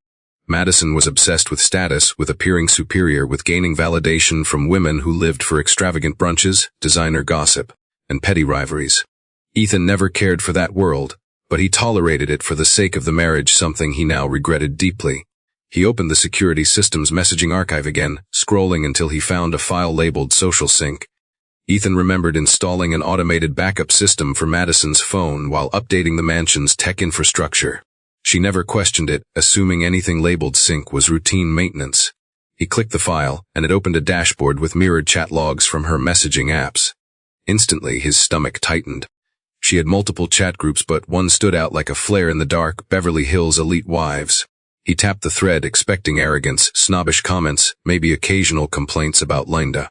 Speaker 1: Madison was obsessed with status, with appearing superior, with gaining validation from women who lived for extravagant brunches, designer gossip, and petty rivalries. Ethan never cared for that world, but he tolerated it for the sake of the marriage, something he now regretted deeply. He opened the security system's messaging archive again, scrolling until he found a file labeled Social Sync. Ethan remembered installing an automated backup system for Madison's phone while updating the mansion's tech infrastructure. She never questioned it, assuming anything labeled sync was routine maintenance. He clicked the file, and it opened a dashboard with mirrored chat logs from her messaging apps. Instantly, his stomach tightened. She had multiple chat groups, but one stood out like a flare in the dark: Beverly Hills Elite Wives. He tapped the thread, expecting arrogance, snobbish comments, maybe occasional complaints about Linda.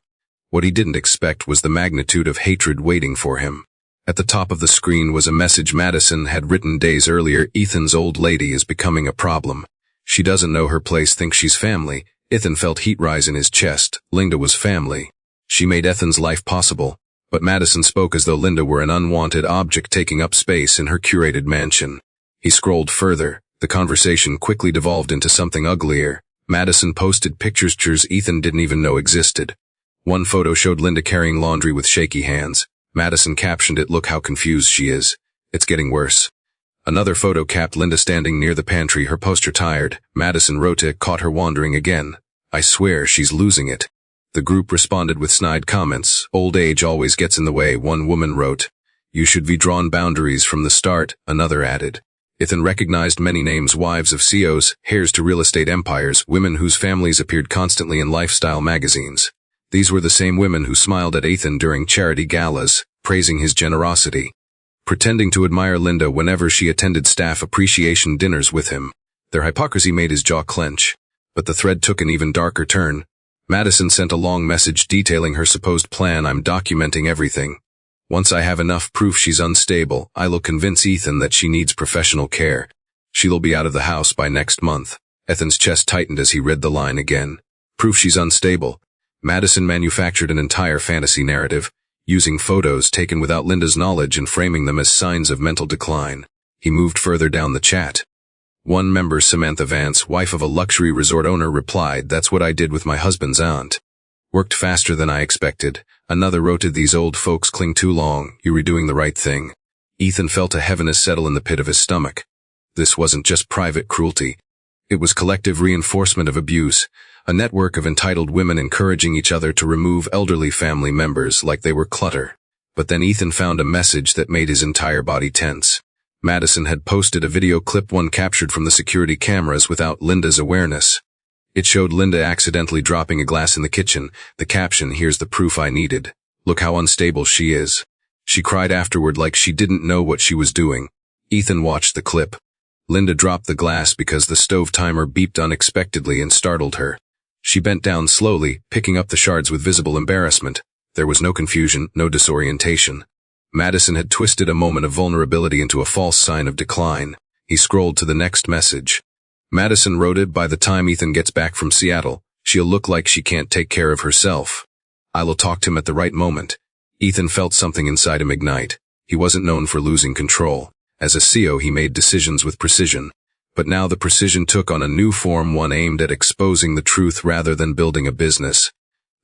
Speaker 1: What he didn't expect was the magnitude of hatred waiting for him. At the top of the screen was a message Madison had written days earlier: Ethan's old lady is becoming a problem. She doesn't know her place, thinks she's family. Ethan felt heat rise in his chest. Linda was family. She made Ethan's life possible. But Madison spoke as though Linda were an unwanted object taking up space in her curated mansion. He scrolled further. The conversation quickly devolved into something uglier. Madison posted pictures Ethan didn't even know existed. One photo showed Linda carrying laundry with shaky hands. Madison captioned it, "Look how confused she is. It's getting worse." Another photo capped Linda standing near the pantry, her posture tired. Madison wrote it, "Caught her wandering again. I swear she's losing it." The group responded with snide comments. "Old age always gets in the way," one woman wrote. "You should be drawn boundaries from the start," another added. Ethan recognized many names: wives of CEOs, heirs to real estate empires, women whose families appeared constantly in lifestyle magazines. These were the same women who smiled at Ethan during charity galas, praising his generosity, pretending to admire Linda whenever she attended staff appreciation dinners with him. Their hypocrisy made his jaw clench. But the thread took an even darker turn. Madison sent a long message detailing her supposed plan: "I'm documenting everything. Once I have enough proof she's unstable, I'll convince Ethan that she needs professional care. She'll be out of the house by next month." Ethan's chest tightened as he read the line again. Proof she's unstable. Madison manufactured an entire fantasy narrative, using photos taken without Linda's knowledge and framing them as signs of mental decline. He moved further down the chat. One member, Samantha Vance, wife of a luxury resort owner, replied, "That's what I did with my husband's aunt. Worked faster than I expected." Another wrote, "These old folks cling too long. You're doing the right thing." Ethan felt a heaviness settle in the pit of his stomach. This wasn't just private cruelty. It was collective reinforcement of abuse, a network of entitled women encouraging each other to remove elderly family members like they were clutter. But then Ethan found a message that made his entire body tense. Madison had posted a video clip, one captured from the security cameras without Linda's awareness. It showed Linda accidentally dropping a glass in the kitchen. The caption, "Here's the proof I needed. Look how unstable she is." She cried afterward like she didn't know what she was doing. Ethan watched the clip. Linda dropped the glass because the stove timer beeped unexpectedly and startled her. She bent down slowly, picking up the shards with visible embarrassment. There was no confusion, no disorientation. Madison had twisted a moment of vulnerability into a false sign of decline. He scrolled to the next message. Madison wrote it, "By the time Ethan gets back from Seattle, she'll look like she can't take care of herself. I'll talk to him at the right moment." Ethan felt something inside him ignite. He wasn't known for losing control. As a CEO, he made decisions with precision. But now the precision took on a new form, one aimed at exposing the truth rather than building a business.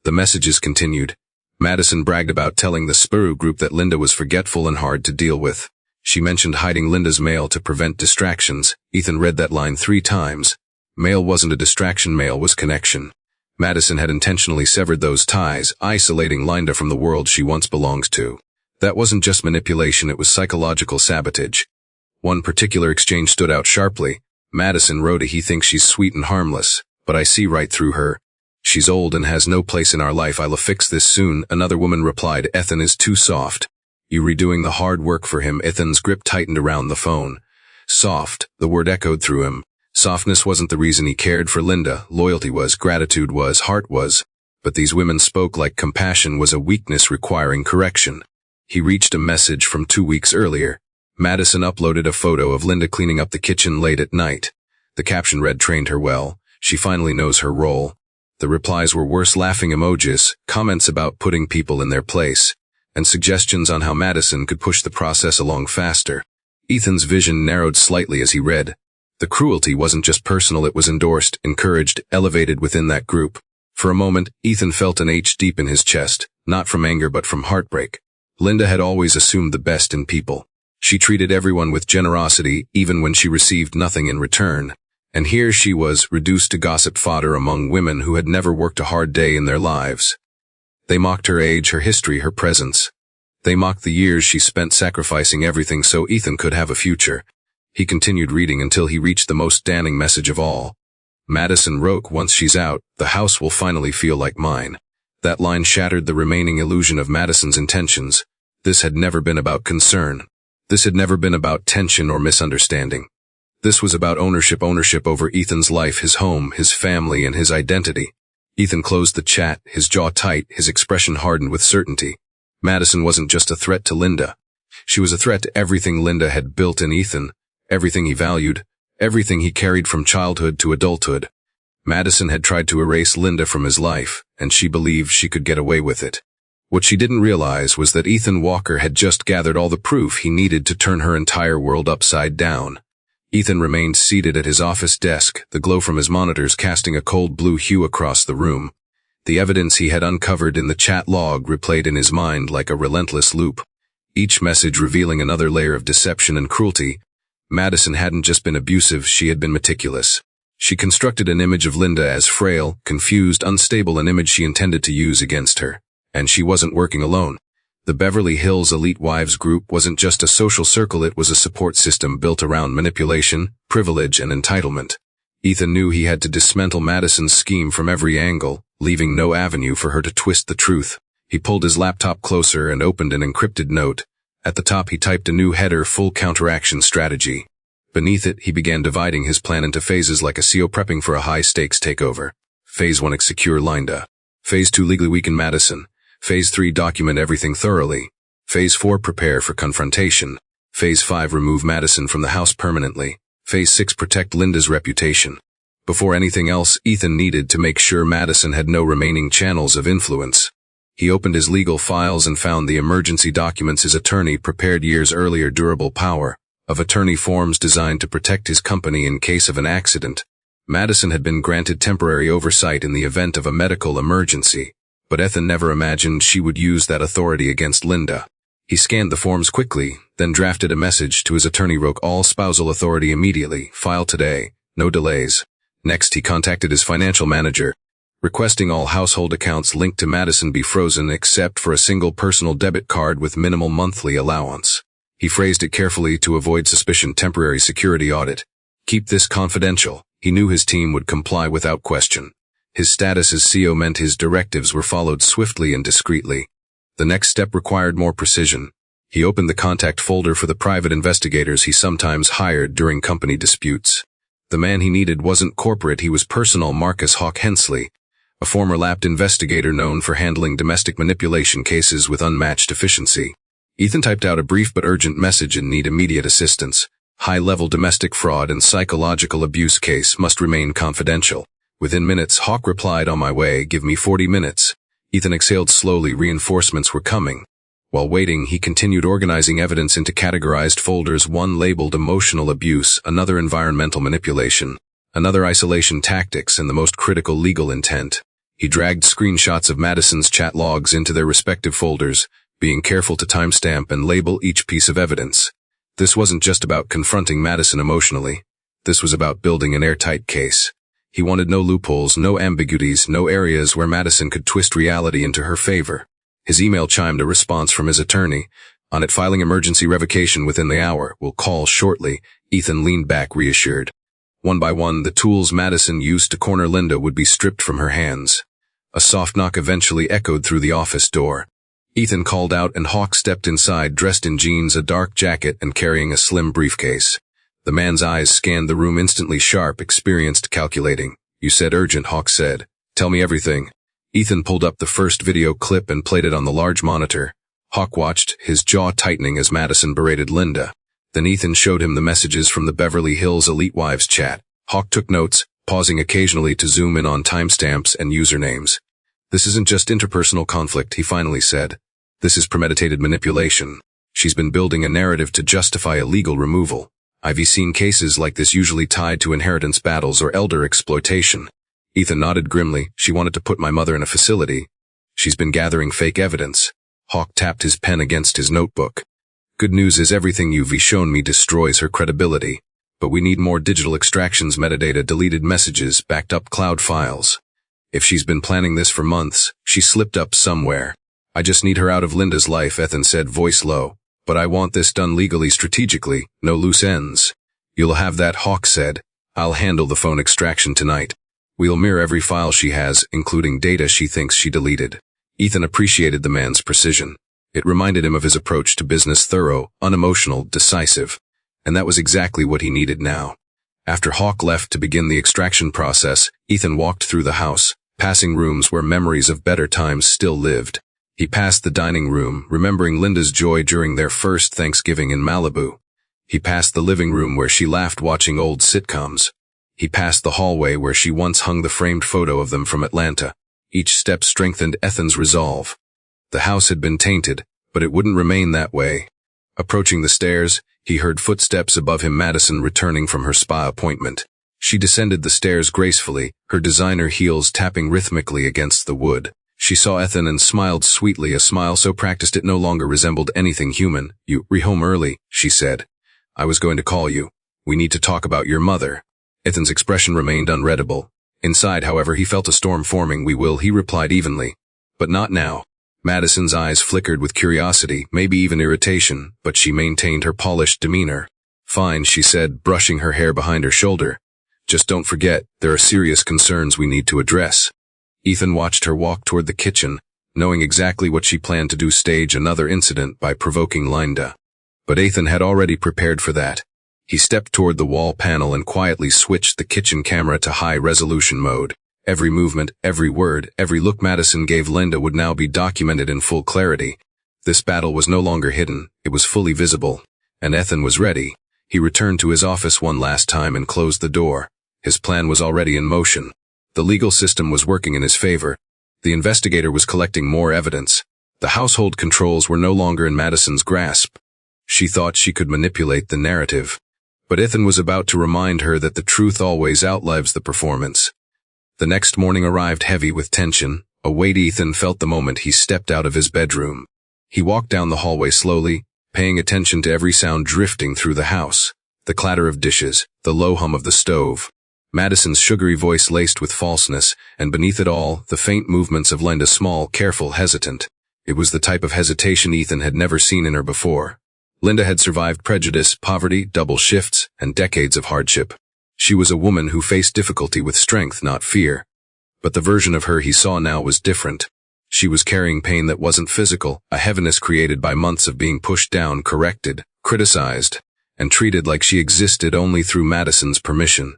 Speaker 1: The messages continued. Madison bragged about telling the Spuru group that Linda was forgetful and hard to deal with. She mentioned hiding Linda's mail to prevent distractions. Ethan read that line 3 times. Mail wasn't a distraction, mail was connection. Madison had intentionally severed those ties, isolating Linda from the world she once belonged to. That wasn't just manipulation, it was psychological sabotage. One particular exchange stood out sharply. Madison wrote, "He thinks she's sweet and harmless, but I see right through her. She's old and has no place in our life. I'll fix this soon, another woman replied. Ethan is too soft. You redoing the hard work for him. Ethan's grip tightened around the phone. Soft, the word echoed through him. Softness wasn't the reason he cared for Linda. Loyalty was, gratitude was, heart was. But these women spoke like compassion was a weakness requiring correction. He reached a message from 2 weeks earlier. Madison uploaded a photo of Linda cleaning up the kitchen late at night. The caption read, "Trained her well. She finally knows her role." The replies were worse, laughing emojis, comments about putting people in their place, and suggestions on how Madison could push the process along faster. Ethan's vision narrowed slightly as he read. The cruelty wasn't just personal, it was endorsed, encouraged, elevated within that group. For a moment, Ethan felt an ache deep in his chest, not from anger but from heartbreak. Linda had always assumed the best in people. She treated everyone with generosity, even when she received nothing in return. And here she was, reduced to gossip fodder among women who had never worked a hard day in their lives. They mocked her age, her history, her presence. They mocked the years she spent sacrificing everything so Ethan could have a future. He continued reading until he reached the most damning message of all. Madison wrote, "Once she's out, the house will finally feel like mine." That line shattered the remaining illusion of Madison's intentions. This had never been about concern. This had never been about tension or misunderstanding. This was about ownership over Ethan's life, his home, his family, and his identity. Ethan closed the chat, his jaw tight, his expression hardened with certainty. Madison wasn't just a threat to Linda. She was a threat to everything Linda had built in Ethan, everything he valued, everything he carried from childhood to adulthood. Madison had tried to erase Linda from his life, and she believed she could get away with it. What she didn't realize was that Ethan Walker had just gathered all the proof he needed to turn her entire world upside down. Ethan remained seated at his office desk, the glow from his monitors casting a cold blue hue across the room. The evidence he had uncovered in the chat log replayed in his mind like a relentless loop, each message revealing another layer of deception and cruelty. Madison hadn't just been abusive, she had been meticulous. She constructed an image of Linda as frail, confused, unstable, an image she intended to use against her. And she wasn't working alone. The Beverly Hills Elite Wives Group wasn't just a social circle, it was a support system built around manipulation, privilege, and entitlement. Ethan knew he had to dismantle Madison's scheme from every angle, leaving no avenue for her to twist the truth. He pulled his laptop closer and opened an encrypted note. At the top he typed a new header, "Full counteraction strategy." Beneath it, he began dividing his plan into phases like a CEO prepping for a high-stakes takeover. Phase 1, secure Linda. Phase 2, legally weaken Madison. Phase 3, document everything thoroughly. Phase 4, prepare for confrontation. Phase 5, remove Madison from the house permanently. Phase 6, protect Linda's reputation. Before anything else, Ethan needed to make sure Madison had no remaining channels of influence. He opened his legal files and found the emergency documents his attorney prepared years earlier. Durable power of attorney forms designed to protect his company in case of an accident. Madison had been granted temporary oversight in the event of a medical emergency. But Ethan never imagined she would use that authority against Linda. He scanned the forms quickly, then drafted a message to his attorney. Wrote, "All spousal authority immediately, file today, no delays." Next, he contacted his financial manager, requesting all household accounts linked to Madison be frozen except for a single personal debit card with minimal monthly allowance. He phrased it carefully to avoid suspicion. Temporary security audit. Keep this confidential. He knew his team would comply without question. His status as CEO meant his directives were followed swiftly and discreetly. The next step required more precision. He opened the contact folder for the private investigators he sometimes hired during company disputes. The man he needed wasn't corporate, he was personal. Marcus Hawk Hensley, a former lapped investigator known for handling domestic manipulation cases with unmatched efficiency. Ethan typed out a brief but urgent message and need immediate assistance. High-level domestic fraud and psychological abuse case must remain confidential. Within minutes, Hawk replied, "On my way, give me 40 minutes. Ethan exhaled slowly, reinforcements were coming. While waiting, he continued organizing evidence into categorized folders, one labeled emotional abuse, another environmental manipulation, another isolation tactics, and the most critical, legal intent. He dragged screenshots of Madison's chat logs into their respective folders, being careful to timestamp and label each piece of evidence. This wasn't just about confronting Madison emotionally. This was about building an airtight case. He wanted no loopholes, no ambiguities, no areas where Madison could twist reality into her favor. His email chimed a response from his attorney. On it, filing emergency revocation within the hour. Will call shortly. Ethan leaned back, reassured. One by one, the tools Madison used to corner Linda would be stripped from her hands. A soft knock eventually echoed through the office door. Ethan called out and Hawk stepped inside, dressed in jeans, a dark jacket, and carrying a slim briefcase. The man's eyes scanned the room, instantly sharp, experienced, calculating. "You said urgent," Hawk said. "Tell me everything." Ethan pulled up the first video clip and played it on the large monitor. Hawk watched, his jaw tightening as Madison berated Linda. Then Ethan showed him the messages from the Beverly Hills Elite Wives chat. Hawk took notes, pausing occasionally to zoom in on timestamps and usernames. "This isn't just interpersonal conflict," he finally said. "This is premeditated manipulation. She's been building a narrative to justify illegal removal. I've seen cases like this, usually tied to inheritance battles or elder exploitation." Ethan nodded grimly. "She wanted to put my mother in a facility. She's been gathering fake evidence." Hawk tapped his pen against his notebook. "Good news is everything you've shown me destroys her credibility. But we need more digital extractions, metadata, deleted messages, backed up cloud files. If she's been planning this for months, she slipped up somewhere. I just need her out of Linda's life," Ethan said, voice low. "But I want this done legally, strategically, no loose ends." "You'll have that," Hawk said. "I'll handle the phone extraction tonight. We'll mirror every file she has, including data she thinks she deleted." Ethan appreciated the man's precision. It reminded him of his approach to business: thorough, unemotional, decisive. And that was exactly what he needed now. After Hawk left to begin the extraction process, Ethan walked through the house, passing rooms where memories of better times still lived. He passed the dining room, remembering Linda's joy during their first Thanksgiving in Malibu. He passed the living room where she laughed watching old sitcoms. He passed the hallway where she once hung the framed photo of them from Atlanta. Each step strengthened Ethan's resolve. The house had been tainted, but it wouldn't remain that way. Approaching the stairs, he heard footsteps above him, Madison returning from her spa appointment. She descended the stairs gracefully, her designer heels tapping rhythmically against the wood. She saw Ethan and smiled sweetly, a smile so practiced it no longer resembled anything human. "You home early," she said. "I was going to call you. We need to talk about your mother." Ethan's expression remained unreadable. Inside, however, he felt a storm forming. "We will," he replied evenly. "But not now." Madison's eyes flickered with curiosity, maybe even irritation, but she maintained her polished demeanor. "Fine," she said, brushing her hair behind her shoulder. "Just don't forget, there are serious concerns we need to address." Ethan watched her walk toward the kitchen, knowing exactly what she planned to do: stage another incident by provoking Linda. But Ethan had already prepared for that. He stepped toward the wall panel and quietly switched the kitchen camera to high-resolution mode. Every movement, every word, every look Madison gave Linda would now be documented in full clarity. This battle was no longer hidden, it was fully visible. And Ethan was ready. He returned to his office one last time and closed the door. His plan was already in motion. The legal system was working in his favor. The investigator was collecting more evidence. The household controls were no longer in Madison's grasp. She thought she could manipulate the narrative. But Ethan was about to remind her that the truth always outlives the performance. The next morning arrived heavy with tension, a weight Ethan felt the moment he stepped out of his bedroom. He walked down the hallway slowly, paying attention to every sound drifting through the house. The clatter of dishes, the low hum of the stove, Madison's sugary voice laced with falseness, and beneath it all, the faint movements of Linda, small, careful, hesitant. It was the type of hesitation Ethan had never seen in her before. Linda had survived prejudice, poverty, double shifts, and decades of hardship. She was a woman who faced difficulty with strength, not fear. But the version of her he saw now was different. She was carrying pain that wasn't physical, a heaviness created by months of being pushed down, corrected, criticized, and treated like she existed only through Madison's permission.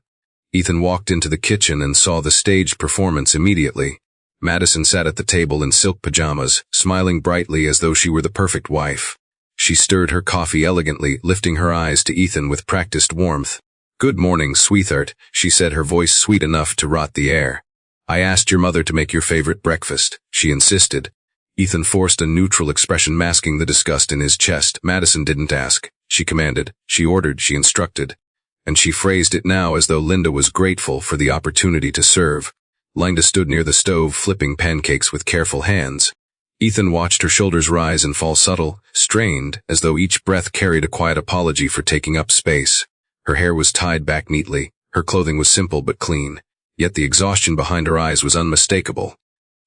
Speaker 1: Ethan walked into the kitchen and saw the staged performance immediately. Madison sat at the table in silk pajamas, smiling brightly as though she were the perfect wife. She stirred her coffee elegantly, lifting her eyes to Ethan with practiced warmth. "Good morning, sweetheart," she said, her voice sweet enough to rot the air. "I asked your mother to make your favorite breakfast," she insisted. Ethan forced a neutral expression, masking the disgust in his chest. "Madison didn't ask. She commanded, she ordered, she instructed." And she phrased it now as though Linda was grateful for the opportunity to serve. Linda stood near the stove, flipping pancakes with careful hands. Ethan watched her shoulders rise and fall, subtle, strained, as though each breath carried a quiet apology for taking up space. Her hair was tied back neatly, her clothing was simple but clean, yet the exhaustion behind her eyes was unmistakable.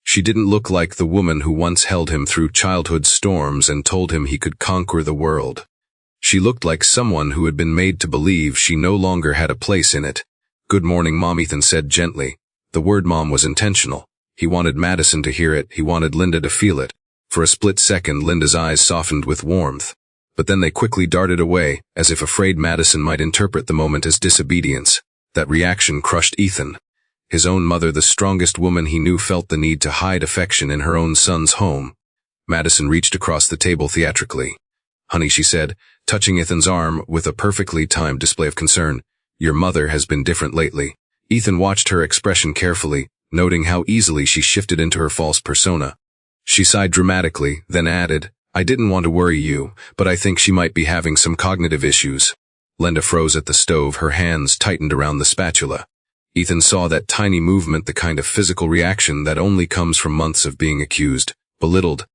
Speaker 1: She didn't look like the woman who once held him through childhood storms and told him he could conquer the world. She looked like someone who had been made to believe she no longer had a place in it. "Good morning, Mom," Ethan said gently. The word mom was intentional. He wanted Madison to hear it, he wanted Linda to feel it. For a split second, Linda's eyes softened with warmth. But then they quickly darted away, as if afraid Madison might interpret the moment as disobedience. That reaction crushed Ethan. His own mother, the strongest woman he knew, felt the need to hide affection in her own son's home. Madison reached across the table theatrically. "Honey," she said, touching Ethan's arm with a perfectly timed display of concern, "your mother has been different lately." Ethan watched her expression carefully, noting how easily she shifted into her false persona. She sighed dramatically, then added, "I didn't want to worry you, but I think she might be having some cognitive issues." Linda froze at the stove, her hands tightened around the spatula. Ethan saw that tiny movement, the kind of physical reaction that only comes from months of being accused, belittled,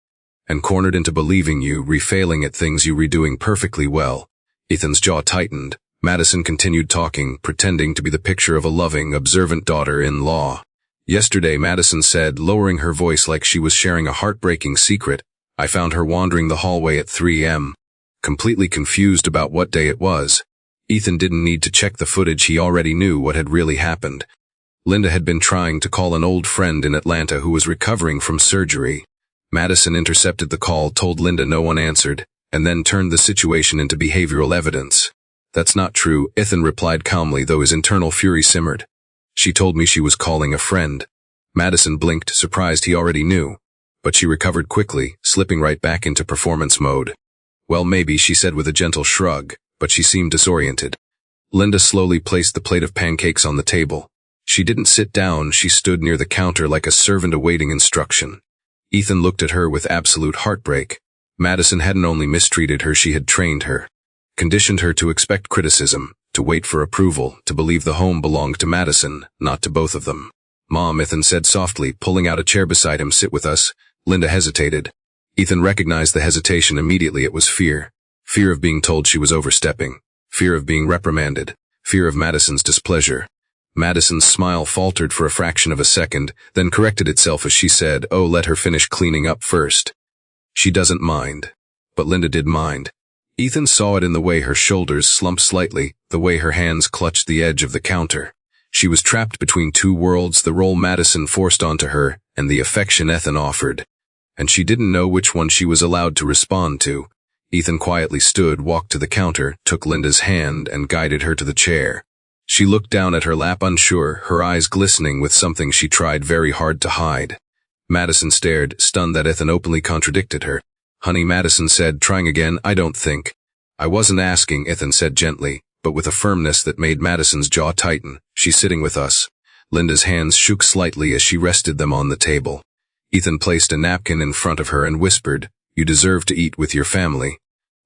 Speaker 1: and cornered into believing you refailing at things you were doing perfectly well. Ethan's jaw tightened. Madison continued talking, pretending to be the picture of a loving, observant daughter-in-law. "Yesterday," Madison said, lowering her voice like she was sharing a heartbreaking secret, "I found her wandering the hallway at 3 a.m., completely confused about what day it was." Ethan didn't need to check the footage, he already knew what had really happened. Linda had been trying to call an old friend in Atlanta who was recovering from surgery. Madison intercepted the call, told Linda no one answered, and then turned the situation into behavioral evidence. "That's not true," Ethan replied calmly, though his internal fury simmered. "She told me she was calling a friend." Madison blinked, surprised he already knew. But she recovered quickly, slipping right back into performance mode. "Well, maybe," she said with a gentle shrug, but she seemed disoriented. Linda slowly placed the plate of pancakes on the table. She didn't sit down, she stood near the counter like a servant awaiting instruction. Ethan looked at her with absolute heartbreak. Madison hadn't only mistreated her, she had trained her. Conditioned her to expect criticism, to wait for approval, to believe the home belonged to Madison, not to both of them. "Mom," Ethan said softly, pulling out a chair beside him, "sit with us." Linda hesitated. Ethan recognized the hesitation immediately. It was fear. Fear of being told she was overstepping. Fear of being reprimanded. Fear of Madison's displeasure. Madison's smile faltered for a fraction of a second, then corrected itself as she said, "Oh, let her finish cleaning up first. She doesn't mind." But Linda did mind. Ethan saw it in the way her shoulders slumped slightly, the way her hands clutched the edge of the counter. She was trapped between two worlds, the role Madison forced onto her, and the affection Ethan offered. And she didn't know which one she was allowed to respond to. Ethan quietly stood, walked to the counter, took Linda's hand, and guided her to the chair. She looked down at her lap, unsure, her eyes glistening with something she tried very hard to hide. Madison stared, stunned that Ethan openly contradicted her. "Honey," Madison said, trying again, "I don't think." "I wasn't asking," Ethan said gently, but with a firmness that made Madison's jaw tighten. "She's sitting with us." Linda's hands shook slightly as she rested them on the table. Ethan placed a napkin in front of her and whispered, "You deserve to eat with your family."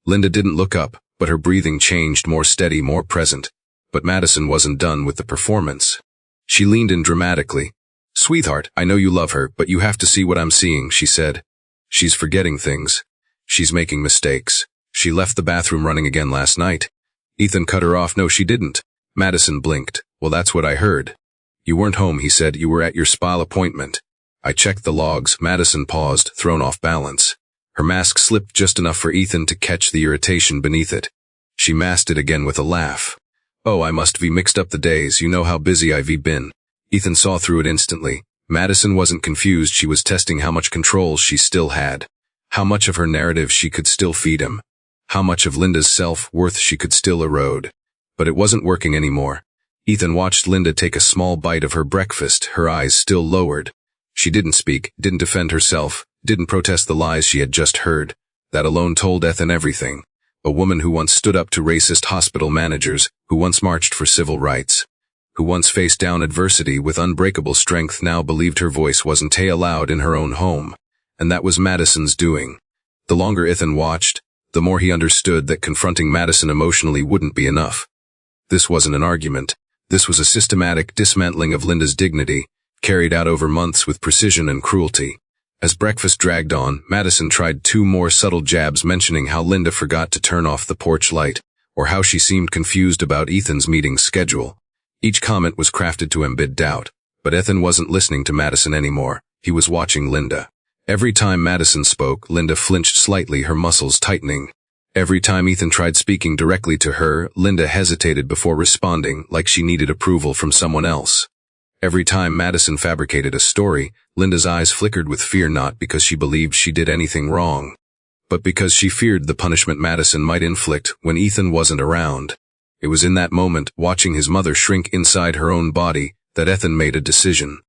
Speaker 1: Linda didn't look up, but her breathing changed, more steady, more present. But Madison wasn't done with the performance. She leaned in dramatically. "Sweetheart, I know you love her, but you have to see what I'm seeing," she said. "She's forgetting things. She's making mistakes. She left the bathroom running again last night." Ethan cut her off. "No, she didn't." Madison blinked. "Well, that's what I heard." "You weren't home," he said. "You were at your spa appointment." "I checked the logs." Madison paused, thrown off balance. Her mask slipped just enough for Ethan to catch the irritation beneath it. She masked it again with a laugh. "Oh, I must be mixed up the days. You know how busy I've been." Ethan saw through it instantly. Madison wasn't confused. She was testing how much control she still had. How much of her narrative she could still feed him. How much of Linda's self-worth she could still erode. But it wasn't working anymore. Ethan watched Linda take a small bite of her breakfast, her eyes still lowered. She didn't speak, didn't defend herself, didn't protest the lies she had just heard. That alone told Ethan everything. A woman who once stood up to racist hospital managers, who once marched for civil rights, who once faced down adversity with unbreakable strength, now believed her voice wasn't allowed in her own home. And that was Madison's doing. The longer Ethan watched, the more he understood that confronting Madison emotionally wouldn't be enough. This wasn't an argument. This was a systematic dismantling of Linda's dignity, carried out over months with precision and cruelty. As breakfast dragged on, Madison tried 2 more subtle jabs, mentioning how Linda forgot to turn off the porch light, or how she seemed confused about Ethan's meeting schedule. Each comment was crafted to embed doubt, but Ethan wasn't listening to Madison anymore. He was watching Linda. Every time Madison spoke, Linda flinched slightly, her muscles tightening. Every time Ethan tried speaking directly to her, Linda hesitated before responding, like she needed approval from someone else. Every time Madison fabricated a story, Linda's eyes flickered with fear, not because she believed she did anything wrong, but because she feared the punishment Madison might inflict when Ethan wasn't around. It was in that moment, watching his mother shrink inside her own body, that Ethan made a decision.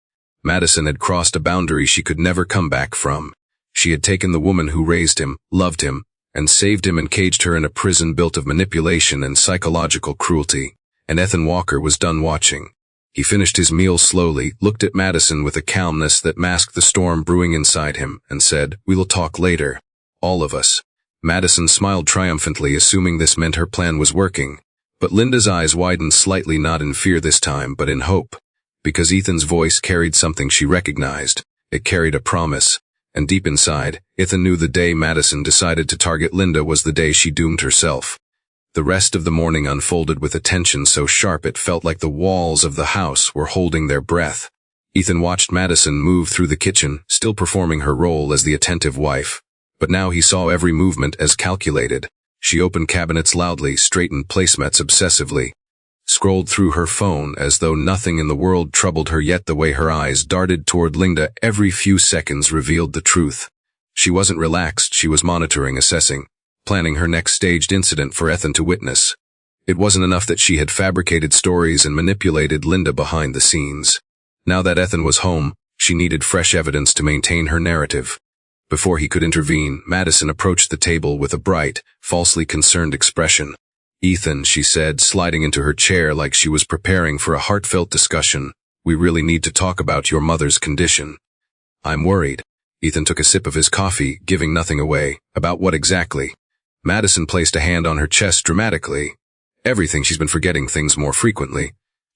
Speaker 1: Madison had crossed a boundary she could never come back from. She had taken the woman who raised him, loved him, and saved him and caged her in a prison built of manipulation and psychological cruelty. And Ethan Walker was done watching. He finished his meal slowly, looked at Madison with a calmness that masked the storm brewing inside him, and said, "We'll talk later. All of us." Madison smiled triumphantly, assuming this meant her plan was working. But Linda's eyes widened slightly, not in fear this time, but in hope. Because Ethan's voice carried something she recognized. It carried a promise. And deep inside, Ethan knew the day Madison decided to target Linda was the day she doomed herself. The rest of the morning unfolded with a tension so sharp it felt like the walls of the house were holding their breath. Ethan watched Madison move through the kitchen, still performing her role as the attentive wife. But now he saw every movement as calculated. She opened cabinets loudly, straightened placemats obsessively, scrolled through her phone as though nothing in the world troubled her, yet the way her eyes darted toward Linda every few seconds revealed the truth. She wasn't relaxed, she was monitoring, assessing, planning her next staged incident for Ethan to witness. It wasn't enough that she had fabricated stories and manipulated Linda behind the scenes. Now that Ethan was home, she needed fresh evidence to maintain her narrative. Before he could intervene, Madison approached the table with a bright, falsely concerned expression. "Ethan," she said, sliding into her chair like she was preparing for a heartfelt discussion, "we really need to talk about your mother's condition." "I'm worried." Ethan took a sip of his coffee, giving nothing away. "About what exactly?" Madison placed a hand on her chest dramatically. "Everything. She's been forgetting things more frequently.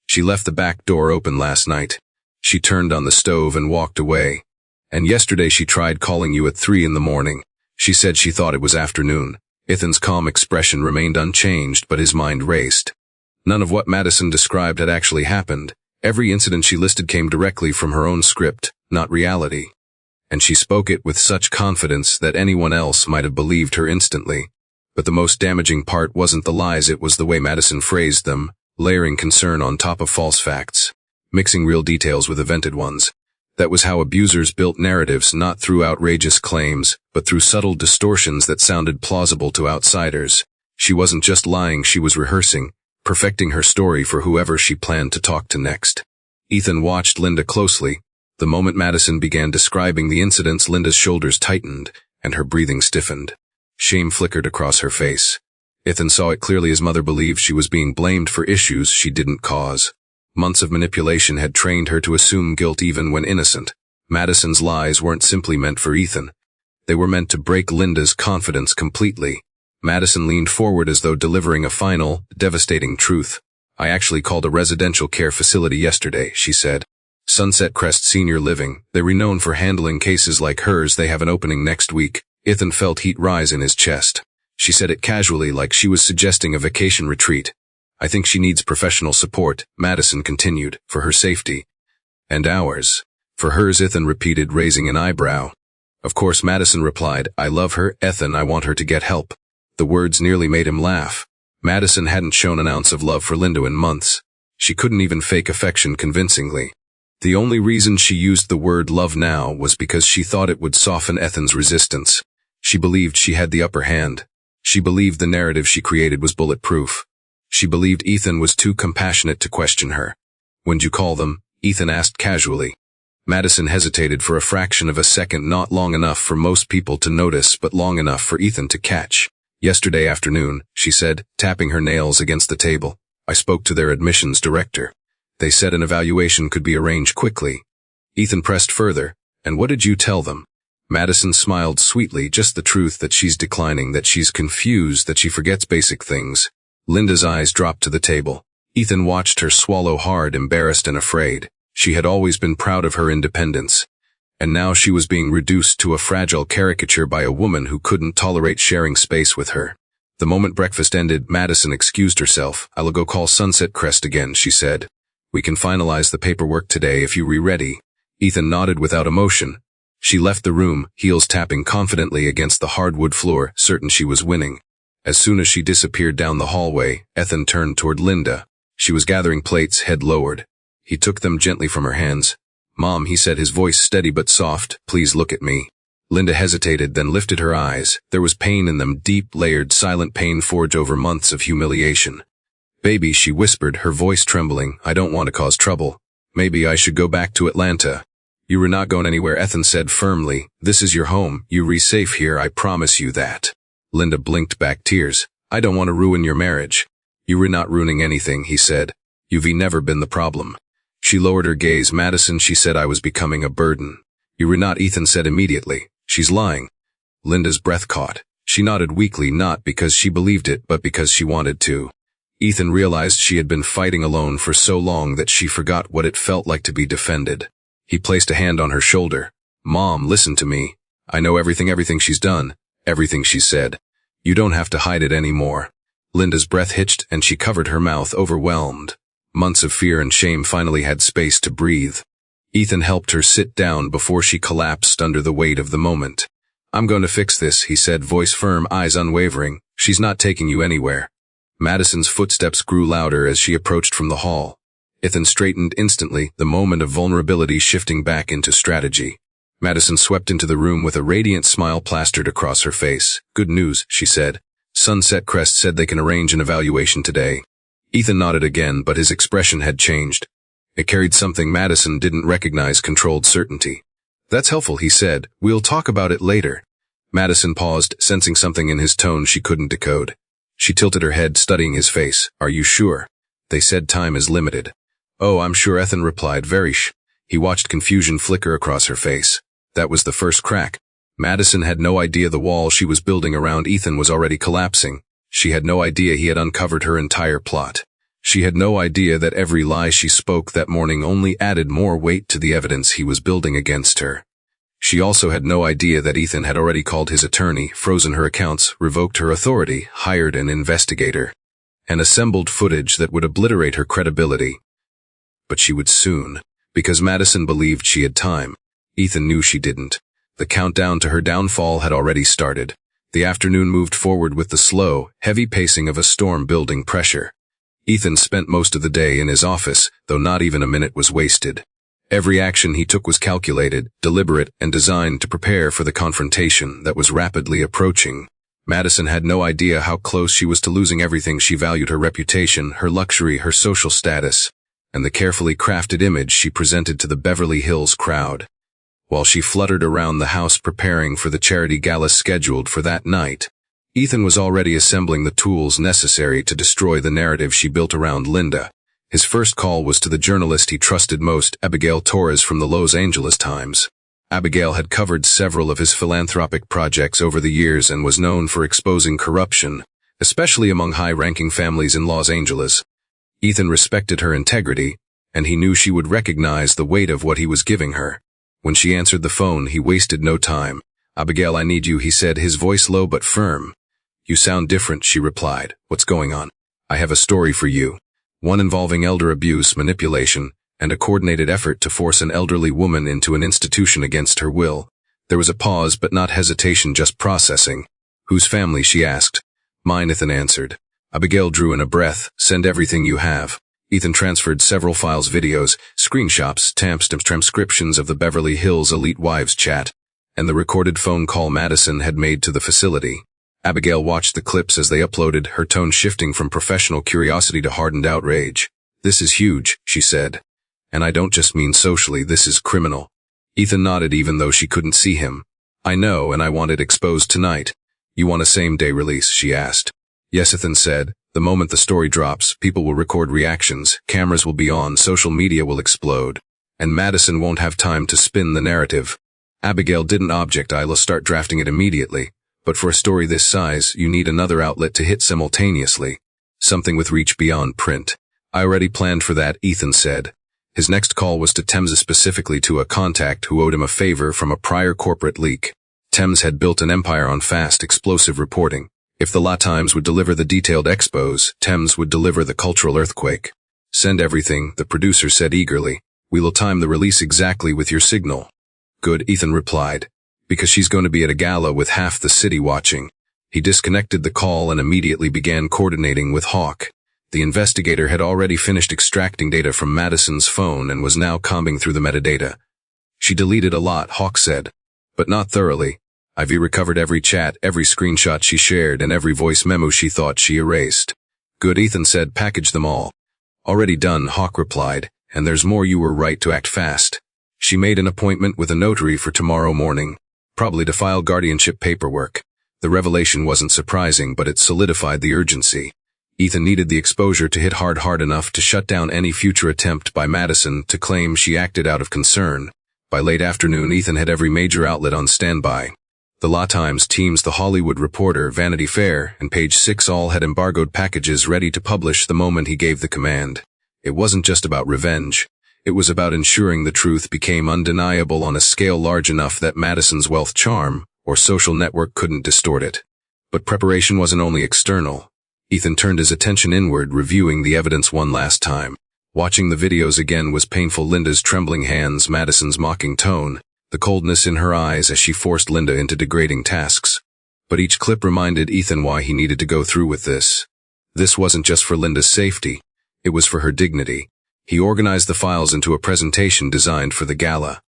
Speaker 1: She left the back door open last night. She turned on the stove and walked away. And yesterday she tried calling you at 3 in the morning. She said she thought it was afternoon." Ethan's calm expression remained unchanged, but his mind raced. None of what Madison described had actually happened. Every incident she listed came directly from her own script, not reality. And she spoke it with such confidence that anyone else might have believed her instantly. But the most damaging part wasn't the lies, it was the way Madison phrased them, layering concern on top of false facts, mixing real details with invented ones. That was how abusers built narratives, not through outrageous claims, but through subtle distortions that sounded plausible to outsiders. She wasn't just lying, she was rehearsing, perfecting her story for whoever she planned to talk to next. Ethan watched Linda closely. The moment Madison began describing the incidents, Linda's shoulders tightened, and her breathing stiffened. Shame flickered across her face. Ethan saw it clearly. His mother believed she was being blamed for issues she didn't cause. Months of manipulation had trained her to assume guilt even when innocent. Madison's lies weren't simply meant for Ethan. They were meant to break Linda's confidence completely. Madison leaned forward as though delivering a final, devastating truth. "I actually called a residential care facility yesterday," she said. "Sunset Crest Senior Living. They're renowned for handling cases like hers. They have an opening next week." Ethan felt heat rise in his chest. She said it casually, like she was suggesting a vacation retreat. "I think she needs professional support," Madison continued, "for her safety." "And ours." "For hers," Ethan repeated, raising an eyebrow. "Of course," Madison replied. "I love her, Ethan. I want her to get help." The words nearly made him laugh. Madison hadn't shown an ounce of love for Linda in months. She couldn't even fake affection convincingly. The only reason she used the word love now was because she thought it would soften Ethan's resistance. She believed she had the upper hand. She believed the narrative she created was bulletproof. She believed Ethan was too compassionate to question her. "When'd you call them?" Ethan asked casually. Madison hesitated for a fraction of a second, not long enough for most people to notice, but long enough for Ethan to catch. "Yesterday afternoon," she said, tapping her nails against the table. "I spoke to their admissions director. They said an evaluation could be arranged quickly." Ethan pressed further. "And what did you tell them?" Madison smiled sweetly. "Just the truth, that she's declining, that she's confused, that she forgets basic things." Linda's eyes dropped to the table. Ethan watched her swallow hard, embarrassed and afraid. She had always been proud of her independence. And now she was being reduced to a fragile caricature by a woman who couldn't tolerate sharing space with her. The moment breakfast ended, Madison excused herself. "I'll go call Sunset Crest again," she said. "We can finalize the paperwork today if you're ready." Ethan nodded without emotion. She left the room, heels tapping confidently against the hardwood floor, certain she was winning. As soon as she disappeared down the hallway, Ethan turned toward Linda. She was gathering plates, head lowered. He took them gently from her hands. "Mom," he said, his voice steady but soft, "please look at me." Linda hesitated, then lifted her eyes. There was pain in them, deep, layered, silent pain forged over months of humiliation. "Baby," she whispered, her voice trembling, "I don't want to cause trouble. Maybe I should go back to Atlanta." "You are not going anywhere," Ethan said firmly. "This is your home. You're safe here, I promise you that." Linda blinked back tears. "I don't want to ruin your marriage." "You are not ruining anything," he said. "You've never been the problem." She lowered her gaze. "Madison," she said, "I was becoming a burden." "You are not," Ethan said immediately. "She's lying." Linda's breath caught. She nodded weakly, not because she believed it, but because she wanted to. Ethan realized she had been fighting alone for so long that she forgot what it felt like to be defended. He placed a hand on her shoulder. "Mom, listen to me. I know everything she's done, everything she said. You don't have to hide it anymore." Linda's breath hitched and she covered her mouth, overwhelmed. Months of fear and shame finally had space to breathe. Ethan helped her sit down before she collapsed under the weight of the moment. "I'm going to fix this," he said, voice firm, eyes unwavering. "She's not taking you anywhere." Madison's footsteps grew louder as she approached from the hall. Ethan straightened instantly, the moment of vulnerability shifting back into strategy. Madison swept into the room with a radiant smile plastered across her face. "Good news," she said. "Sunset Crest said they can arrange an evaluation today." Ethan nodded again, but his expression had changed. It carried something Madison didn't recognize: controlled certainty. "That's helpful," he said. "We'll talk about it later." Madison paused, sensing something in his tone she couldn't decode. She tilted her head, studying his face. "Are you sure? They said time is limited." "Oh, I'm sure," Ethan replied, very He watched confusion flicker across her face. That was the first crack. Madison had no idea the wall she was building around Ethan was already collapsing. She had no idea he had uncovered her entire plot. She had no idea that every lie she spoke that morning only added more weight to the evidence he was building against her. She also had no idea that Ethan had already called his attorney, frozen her accounts, revoked her authority, hired an investigator, and assembled footage that would obliterate her credibility. But she would soon, because Madison believed she had time. Ethan knew she didn't. The countdown to her downfall had already started. The afternoon moved forward with the slow, heavy pacing of a storm building pressure. Ethan spent most of the day in his office, though not even a minute was wasted. Every action he took was calculated, deliberate, and designed to prepare for the confrontation that was rapidly approaching. Madison had no idea how close she was to losing everything she valued: her reputation, her luxury, her social status, and the carefully crafted image she presented to the Beverly Hills crowd. While she fluttered around the house preparing for the charity gala scheduled for that night, Ethan was already assembling the tools necessary to destroy the narrative she built around Linda. His first call was to the journalist he trusted most, Abigail Torres from the Los Angeles Times. Abigail had covered several of his philanthropic projects over the years and was known for exposing corruption, especially among high-ranking families in Los Angeles. Ethan respected her integrity, and he knew she would recognize the weight of what he was giving her. When she answered the phone, he wasted no time. "Abigail, I need you," he said, his voice low but firm. "You sound different," she replied. "What's going on?" "I have a story for you. One involving elder abuse, manipulation, and a coordinated effort to force an elderly woman into an institution against her will." There was a pause, but not hesitation, just processing. "Whose family?" she asked. "Mine," Ethan answered. Abigail drew in a breath. "Send everything you have." Ethan transferred several files: videos, screenshots, timestamps, transcriptions of the Beverly Hills Elite Wives chat, and the recorded phone call Madison had made to the facility. Abigail watched the clips as they uploaded, her tone shifting from professional curiosity to hardened outrage. "This is huge," she said. "And I don't just mean socially, this is criminal." Ethan nodded even though she couldn't see him. "I know, and I want it exposed tonight." "You want a same-day release?" she asked. "Yes," Ethan said. "The moment the story drops, people will record reactions, cameras will be on, social media will explode. And Madison won't have time to spin the narrative." Abigail didn't object. "I'll start drafting it immediately. But for a story this size, you need another outlet to hit simultaneously. Something with reach beyond print." "I already planned for that," Ethan said. His next call was to Thames, specifically to a contact who owed him a favor from a prior corporate leak. Thames had built an empire on fast, explosive reporting. If the La Times would deliver the detailed expose, Thames would deliver the cultural earthquake. "Send everything," the producer said eagerly. "We will time the release exactly with your signal." "Good," Ethan replied. "Because she's going to be at a gala with half the city watching." He disconnected the call and immediately began coordinating with Hawk. The investigator had already finished extracting data from Madison's phone and was now combing through the metadata. She deleted a lot, Hawk said, but not thoroughly. I've recovered every chat, every screenshot she shared, and every voice memo she thought she erased. Good, Ethan said, package them all. Already done, Hawk replied, and there's more. You were right to act fast. She made an appointment with a notary for tomorrow morning, probably to file guardianship paperwork. The revelation wasn't surprising, but it solidified the urgency. Ethan needed the exposure to hit hard enough to shut down any future attempt by Madison to claim she acted out of concern. By late afternoon, Ethan had every major outlet on standby. The La Times, Teams, The Hollywood Reporter, Vanity Fair, and Page 6 all had embargoed packages ready to publish the moment he gave the command. It wasn't just about revenge. It was about ensuring the truth became undeniable on a scale large enough that Madison's wealth, charm, or social network couldn't distort it. But preparation wasn't only external. Ethan turned his attention inward, reviewing the evidence one last time. Watching the videos again was painful. Linda's trembling hands, Madison's mocking tone, the coldness in her eyes as she forced Linda into degrading tasks. But each clip reminded Ethan why he needed to go through with this. This wasn't just for Linda's safety. It was for her dignity. He organized the files into a presentation designed for the gala.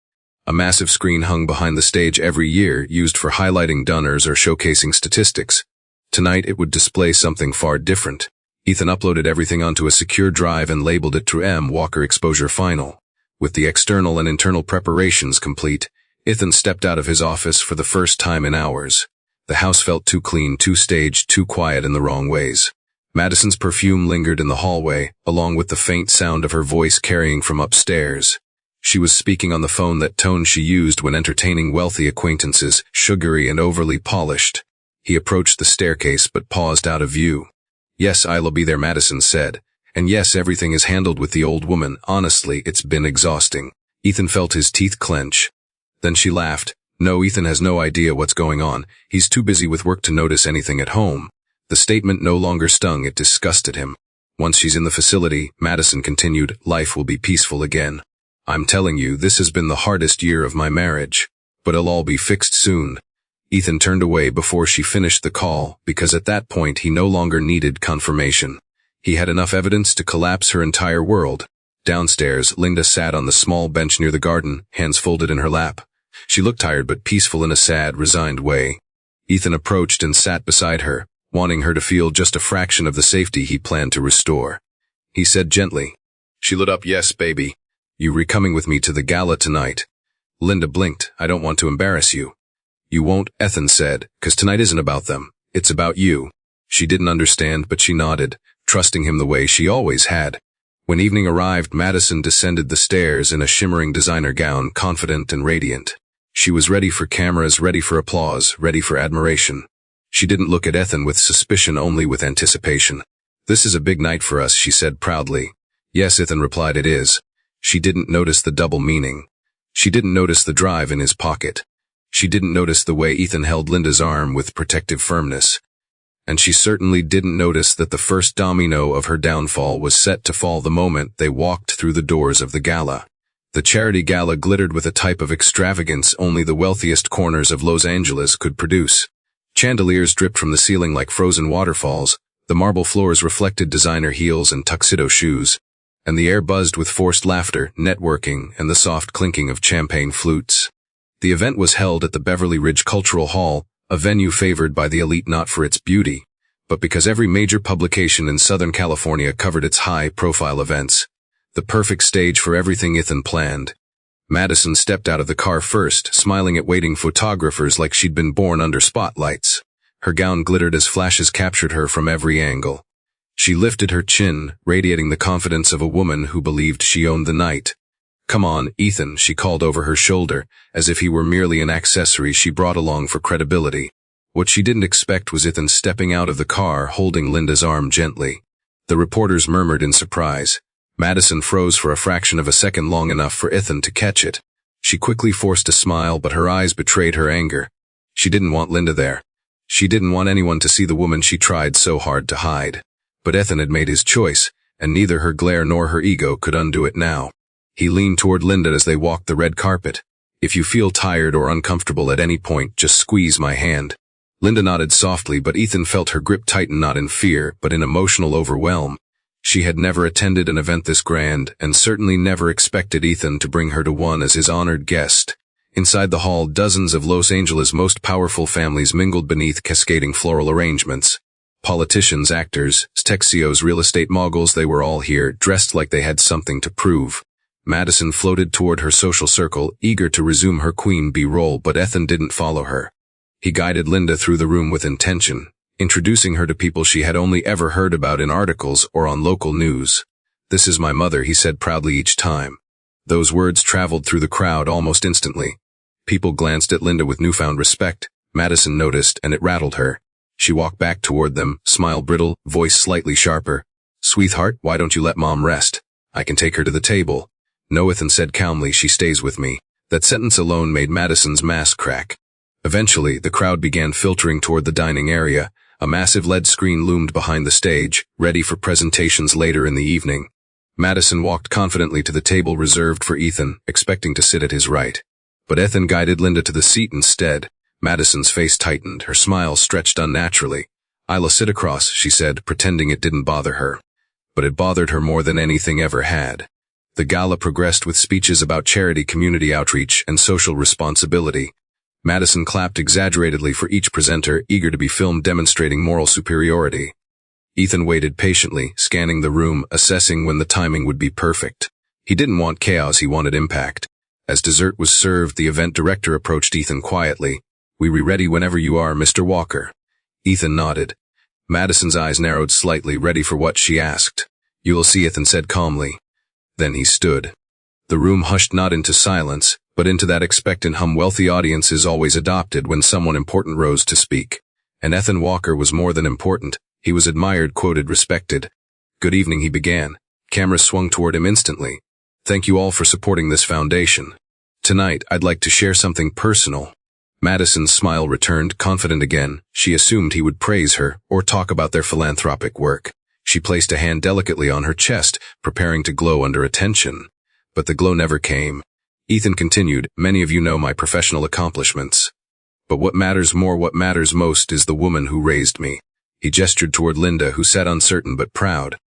Speaker 1: A massive screen hung behind the stage every year, used for highlighting donors or showcasing statistics. Tonight it would display something far different. Ethan uploaded everything onto a secure drive and labeled it to M. Walker Exposure Final. With the external and internal preparations complete, Ethan stepped out of his office for the first time in hours. The house felt too clean, too staged, too quiet in the wrong ways. Madison's perfume lingered in the hallway, along with the faint sound of her voice carrying from upstairs. She was speaking on the phone, that tone she used when entertaining wealthy acquaintances, sugary and overly polished. He approached the staircase but paused out of view. Yes, I'll be there, Madison said. And yes, everything is handled with the old woman. Honestly, it's been exhausting. Ethan felt his teeth clench. Then she laughed. No, Ethan has no idea what's going on. He's too busy with work to notice anything at home. The statement no longer stung, it disgusted him. Once she's in the facility, Madison continued, life will be peaceful again. I'm telling you, this has been the hardest year of my marriage. But it'll all be fixed soon. Ethan turned away before she finished the call, because at that point he no longer needed confirmation. He had enough evidence to collapse her entire world. Downstairs, Linda sat on the small bench near the garden, hands folded in her lap. She looked tired but peaceful in a sad, resigned way. Ethan approached and sat beside her, wanting her to feel just a fraction of the safety he planned to restore. He said gently. She lit up. Yes, baby. You coming with me to the gala tonight? Linda blinked. I don't want to embarrass you. You won't, Ethan said, 'cause tonight isn't about them. It's about you. She didn't understand, but she nodded, trusting him the way she always had. When evening arrived, Madison descended the stairs in a shimmering designer gown, confident and radiant. She was ready for cameras, ready for applause, ready for admiration. She didn't look at Ethan with suspicion, only with anticipation. This is a big night for us, she said proudly. Yes, Ethan replied, it is. She didn't notice the double meaning. She didn't notice the drive in his pocket. She didn't notice the way Ethan held Linda's arm with protective firmness. And she certainly didn't notice that the first domino of her downfall was set to fall the moment they walked through the doors of the gala. The charity gala glittered with a type of extravagance only the wealthiest corners of Los Angeles could produce. Chandeliers dripped from the ceiling like frozen waterfalls, the marble floors reflected designer heels and tuxedo shoes, and the air buzzed with forced laughter, networking, and the soft clinking of champagne flutes. The event was held at the Beverly Ridge Cultural Hall, a venue favored by the elite not for its beauty, but because every major publication in Southern California covered its high-profile events. The perfect stage for everything Ethan planned. Madison stepped out of the car first, smiling at waiting photographers like she'd been born under spotlights. Her gown glittered as flashes captured her from every angle. She lifted her chin, radiating the confidence of a woman who believed she owned the night. Come on, Ethan, she called over her shoulder, as if he were merely an accessory she brought along for credibility. What she didn't expect was Ethan stepping out of the car, holding Linda's arm gently. The reporters murmured in surprise. Madison froze for a fraction of a second, long enough for Ethan to catch it. She quickly forced a smile, but her eyes betrayed her anger. She didn't want Linda there. She didn't want anyone to see the woman she tried so hard to hide. But Ethan had made his choice, and neither her glare nor her ego could undo it now. He leaned toward Linda as they walked the red carpet. If you feel tired or uncomfortable at any point, just squeeze my hand. Linda nodded softly, but Ethan felt her grip tighten, not in fear, but in emotional overwhelm. She had never attended an event this grand, and certainly never expected Ethan to bring her to one as his honored guest. Inside the hall, dozens of Los Angeles' most powerful families mingled beneath cascading floral arrangements. Politicians, actors, tech CEOs, real estate moguls, they were all here, dressed like they had something to prove. Madison floated toward her social circle, eager to resume her queen bee role, but Ethan didn't follow her. He guided Linda through the room with intention, introducing her to people she had only ever heard about in articles or on local news. "This is my mother," he said proudly each time. Those words traveled through the crowd almost instantly. People glanced at Linda with newfound respect. Madison noticed, and it rattled her. She walked back toward them, smile brittle, voice slightly sharper. "Sweetheart, why don't you let Mom rest? I can take her to the table." "No," Ethan said calmly, "she stays with me." That sentence alone made Madison's mask crack. Eventually, the crowd began filtering toward the dining area. A massive LED screen loomed behind the stage, ready for presentations later in the evening. Madison walked confidently to the table reserved for Ethan, expecting to sit at his right. But Ethan guided Linda to the seat instead. Madison's face tightened, her smile stretched unnaturally. "I'll sit across," she said, pretending it didn't bother her. But it bothered her more than anything ever had. The gala progressed with speeches about charity, community outreach, and social responsibility. Madison clapped exaggeratedly for each presenter, eager to be filmed demonstrating moral superiority. Ethan waited patiently, scanning the room, assessing when the timing would be perfect. He didn't want chaos, he wanted impact. As dessert was served, the event director approached Ethan quietly. "We're ready whenever you are, Mr. Walker." Ethan nodded. Madison's eyes narrowed slightly, ready for what she asked. "You will see," Ethan said calmly. Then he stood. The room hushed, not into silence, but into that expectant hum wealthy audiences always adopted when someone important rose to speak. And Ethan Walker was more than important. He was admired, quoted, respected. "Good evening," he began. Cameras swung toward him instantly. "Thank you all for supporting this foundation. Tonight, I'd like to share something personal." Madison's smile returned, confident again. She assumed he would praise her or talk about their philanthropic work. She placed a hand delicately on her chest, preparing to glow under attention. But the glow never came. Ethan continued, "Many of you know my professional accomplishments. But what matters most is the woman who raised me." He gestured toward Linda, who sat uncertain but proud.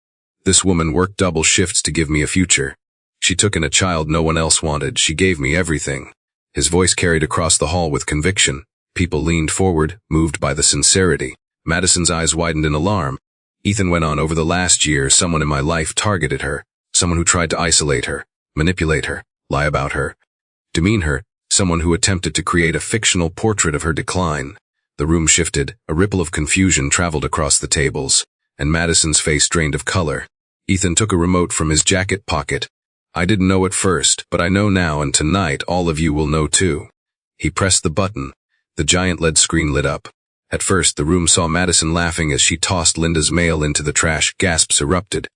Speaker 1: "This woman worked double shifts to give me a future. She took in a child no one else wanted. She gave me everything." His voice carried across the hall with conviction. People leaned forward, moved by the sincerity. Madison's eyes widened in alarm. Ethan went on, "Over the last year, someone in my life targeted her. Someone who tried to isolate her, manipulate her, lie about her, demean her. Someone who attempted to create a fictional portrait of her decline." The room shifted. A ripple of confusion traveled across the tables, and Madison's face drained of color. Ethan took a remote from his jacket pocket. "I didn't know at first, but I know now, and tonight all of you will know too." He pressed the button. The giant LED screen lit up. At first, the room saw Madison laughing as she tossed Linda's mail into the trash. Gasps erupted.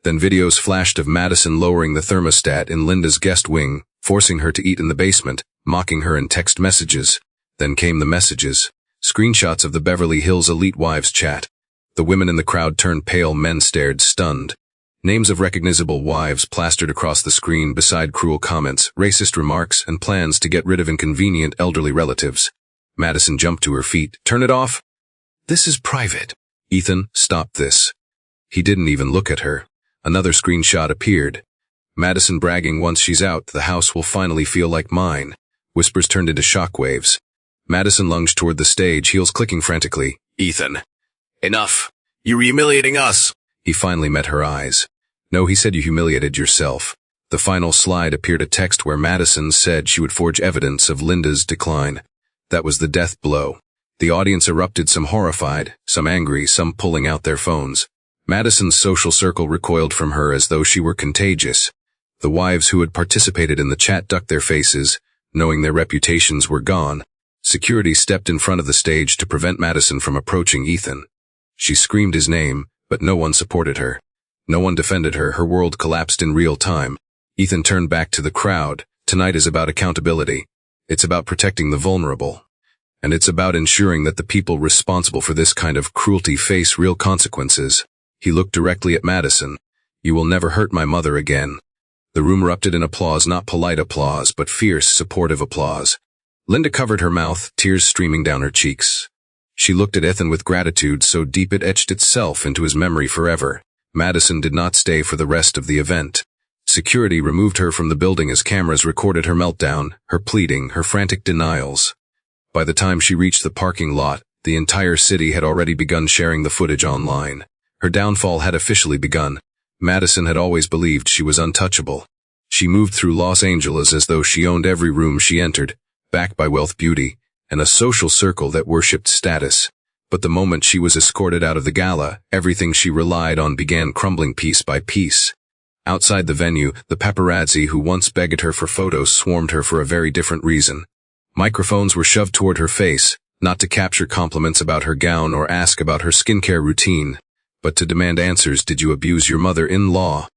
Speaker 1: Then videos flashed of Madison lowering the thermostat in Linda's guest wing, forcing her to eat in the basement, mocking her in text messages. Then came the messages. Screenshots of the Beverly Hills Elite Wives chat. The women in the crowd turned pale, men stared, stunned. Names of recognizable wives plastered across the screen beside cruel comments, racist remarks, and plans to get rid of inconvenient elderly relatives. Madison jumped to her feet. "Turn it off." "This is private." "Ethan, stop this." He didn't even look at her. Another screenshot appeared. Madison bragging, "Once she's out, the house will finally feel like mine." Whispers turned into shockwaves. Madison lunged toward the stage, heels clicking frantically. "Ethan, enough. You're humiliating us." He finally met her eyes. "No," he said, "you humiliated yourself." The final slide appeared, a text where Madison said she would forge evidence of Linda's decline. That was the death blow. The audience erupted, some horrified, some angry, some pulling out their phones. Madison's social circle recoiled from her as though she were contagious. The wives who had participated in the chat ducked their faces, knowing their reputations were gone. Security stepped in front of the stage to prevent Madison from approaching Ethan. She screamed his name, but no one supported her. No one defended her. Her world collapsed in real time. Ethan turned back to the crowd. "Tonight is about accountability. It's about protecting the vulnerable. And it's about ensuring that the people responsible for this kind of cruelty face real consequences." He looked directly at Madison. "You will never hurt my mother again." The room erupted in applause, not polite applause, but fierce, supportive applause. Linda covered her mouth, tears streaming down her cheeks. She looked at Ethan with gratitude so deep it etched itself into his memory forever. Madison did not stay for the rest of the event. Security removed her from the building as cameras recorded her meltdown, her pleading, her frantic denials. By the time she reached the parking lot, the entire city had already begun sharing the footage online. Her downfall had officially begun. Madison had always believed she was untouchable. She moved through Los Angeles as though she owned every room she entered, backed by wealth, beauty, and a social circle that worshipped status. But the moment she was escorted out of the gala, everything she relied on began crumbling piece by piece. Outside the venue, the paparazzi who once begged her for photos swarmed her for a very different reason. Microphones were shoved toward her face, not to capture compliments about her gown or ask about her skincare routine, but to demand answers. Did you abuse your mother-in-law?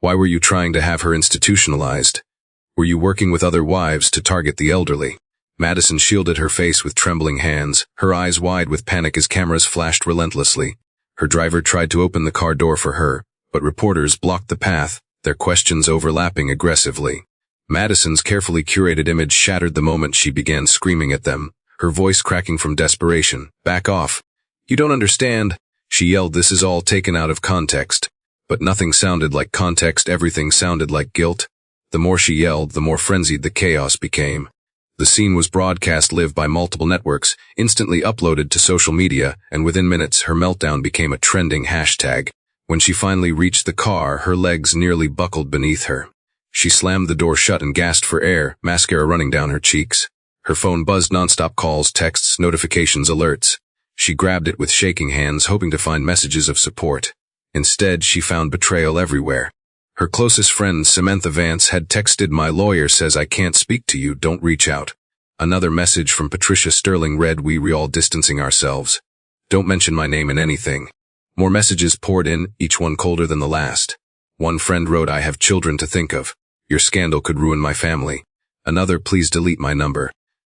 Speaker 1: Why were you trying to have her institutionalized? Were you working with other wives to target the elderly? Madison shielded her face with trembling hands, her eyes wide with panic as cameras flashed relentlessly. Her driver tried to open the car door for her, but reporters blocked the path, their questions overlapping aggressively. Madison's carefully curated image shattered the moment she began screaming at them, her voice cracking from desperation. Back off. You don't understand, she yelled. This is all taken out of context. But nothing sounded like context, everything sounded like guilt. The more she yelled, the more frenzied the chaos became. The scene was broadcast live by multiple networks, instantly uploaded to social media, and within minutes her meltdown became a trending hashtag. When she finally reached the car, her legs nearly buckled beneath her. She slammed the door shut and gasped for air, mascara running down her cheeks. Her phone buzzed nonstop, calls, texts, notifications, alerts. She grabbed it with shaking hands, hoping to find messages of support. Instead, she found betrayal everywhere. Her closest friend, Samantha Vance, had texted, "My lawyer says I can't speak to you, don't reach out." Another message from Patricia Sterling read, "We all distancing ourselves. Don't mention my name in anything." More messages poured in, each one colder than the last. One friend wrote, "I have children to think of. Your scandal could ruin my family." Another, "Please delete my number."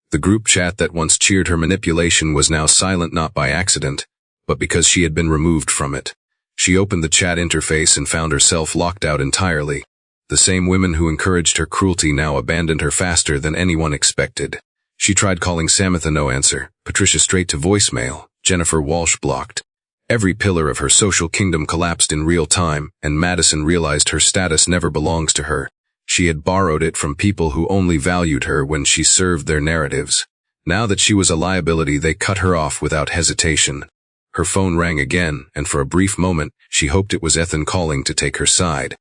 Speaker 1: The group chat that once cheered her manipulation was now silent, not by accident, but because she had been removed from it. She opened the chat interface and found herself locked out entirely. The same women who encouraged her cruelty now abandoned her faster than anyone expected. She tried calling Samantha, no answer. Patricia straight to voicemail. Jennifer Walsh blocked. Every pillar of her social kingdom collapsed in real time, and Madison realized her status never belongs to her. She had borrowed it from people who only valued her when she served their narratives. Now that she was a liability, they cut her off without hesitation. Her phone rang again, and for a brief moment, she hoped it was Ethan calling to take her side,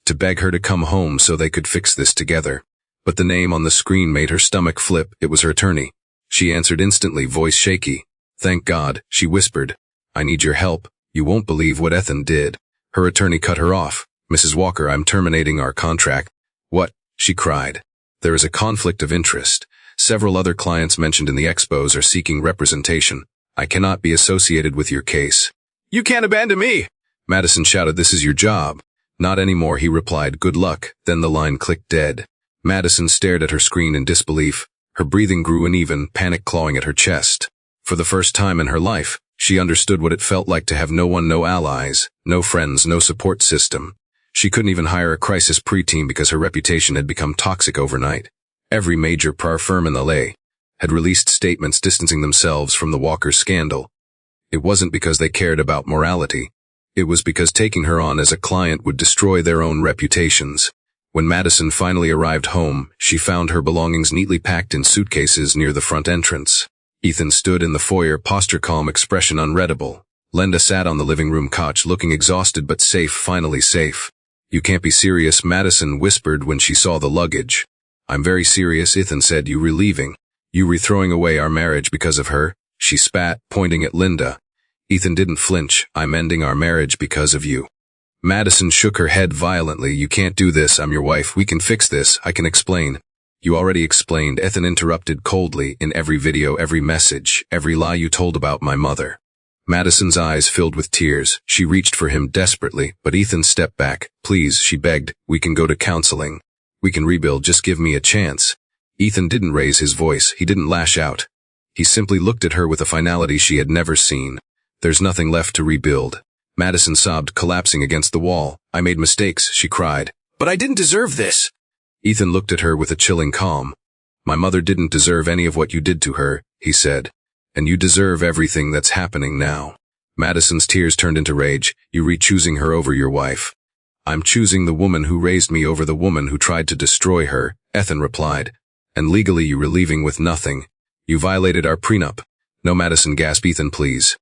Speaker 1: to beg her to come home so they could fix this together. But the name on the screen made her stomach flip. It was her attorney. She answered instantly, voice shaky. "Thank God," she whispered. "I need your help. You won't believe what Ethan did." Her attorney cut her off. "Mrs. Walker, I'm terminating our contract." "What?" she cried. "There is a conflict of interest. Several other clients mentioned in the expos are seeking representation. I cannot be associated with your case." "You can't abandon me!" Madison shouted. "This is your job." "Not anymore," he replied. "Good luck." Then the line clicked dead. Madison stared at her screen in disbelief. Her breathing grew uneven, panic clawing at her chest. For the first time in her life, she understood what it felt like to have no one, no allies, no friends, no support system. She couldn't even hire a crisis pre-team because her reputation had become toxic overnight. Every major PR firm in LA had released statements distancing themselves from the Walker scandal. It wasn't because they cared about morality. It was because taking her on as a client would destroy their own reputations. When Madison finally arrived home, she found her belongings neatly packed in suitcases near the front entrance. Ethan stood in the foyer, posture calm, expression unreadable. Linda sat on the living room couch, looking exhausted but safe, finally safe. "You can't be serious," Madison whispered when she saw the luggage. "I'm very serious," Ethan said. "You leaving? You throwing away our marriage because of her?" She spat, pointing at Linda. Ethan didn't flinch. "I'm ending our marriage because of you." Madison shook her head violently. "You can't do this. I'm your wife. We can fix this. I can explain." "You already explained," Ethan interrupted coldly. "In every video, every message, every lie you told about my mother." Madison's eyes filled with tears. She reached for him desperately, but Ethan stepped back. "Please," she begged. "We can go to counseling. We can rebuild. Just give me a chance." Ethan didn't raise his voice. He didn't lash out. He simply looked at her with a finality she had never seen. "There's nothing left to rebuild." Madison sobbed, collapsing against the wall. "I made mistakes," she cried. "But I didn't deserve this." Ethan looked at her with a chilling calm. "My mother didn't deserve any of what you did to her," he said. "And you deserve everything that's happening now." Madison's tears turned into rage. You re-choosing her over your wife. I'm choosing the woman who raised me over the woman who tried to destroy her, Ethan replied. And legally you were leaving with nothing. You violated our prenup. No, Madison gasped. Ethan, please.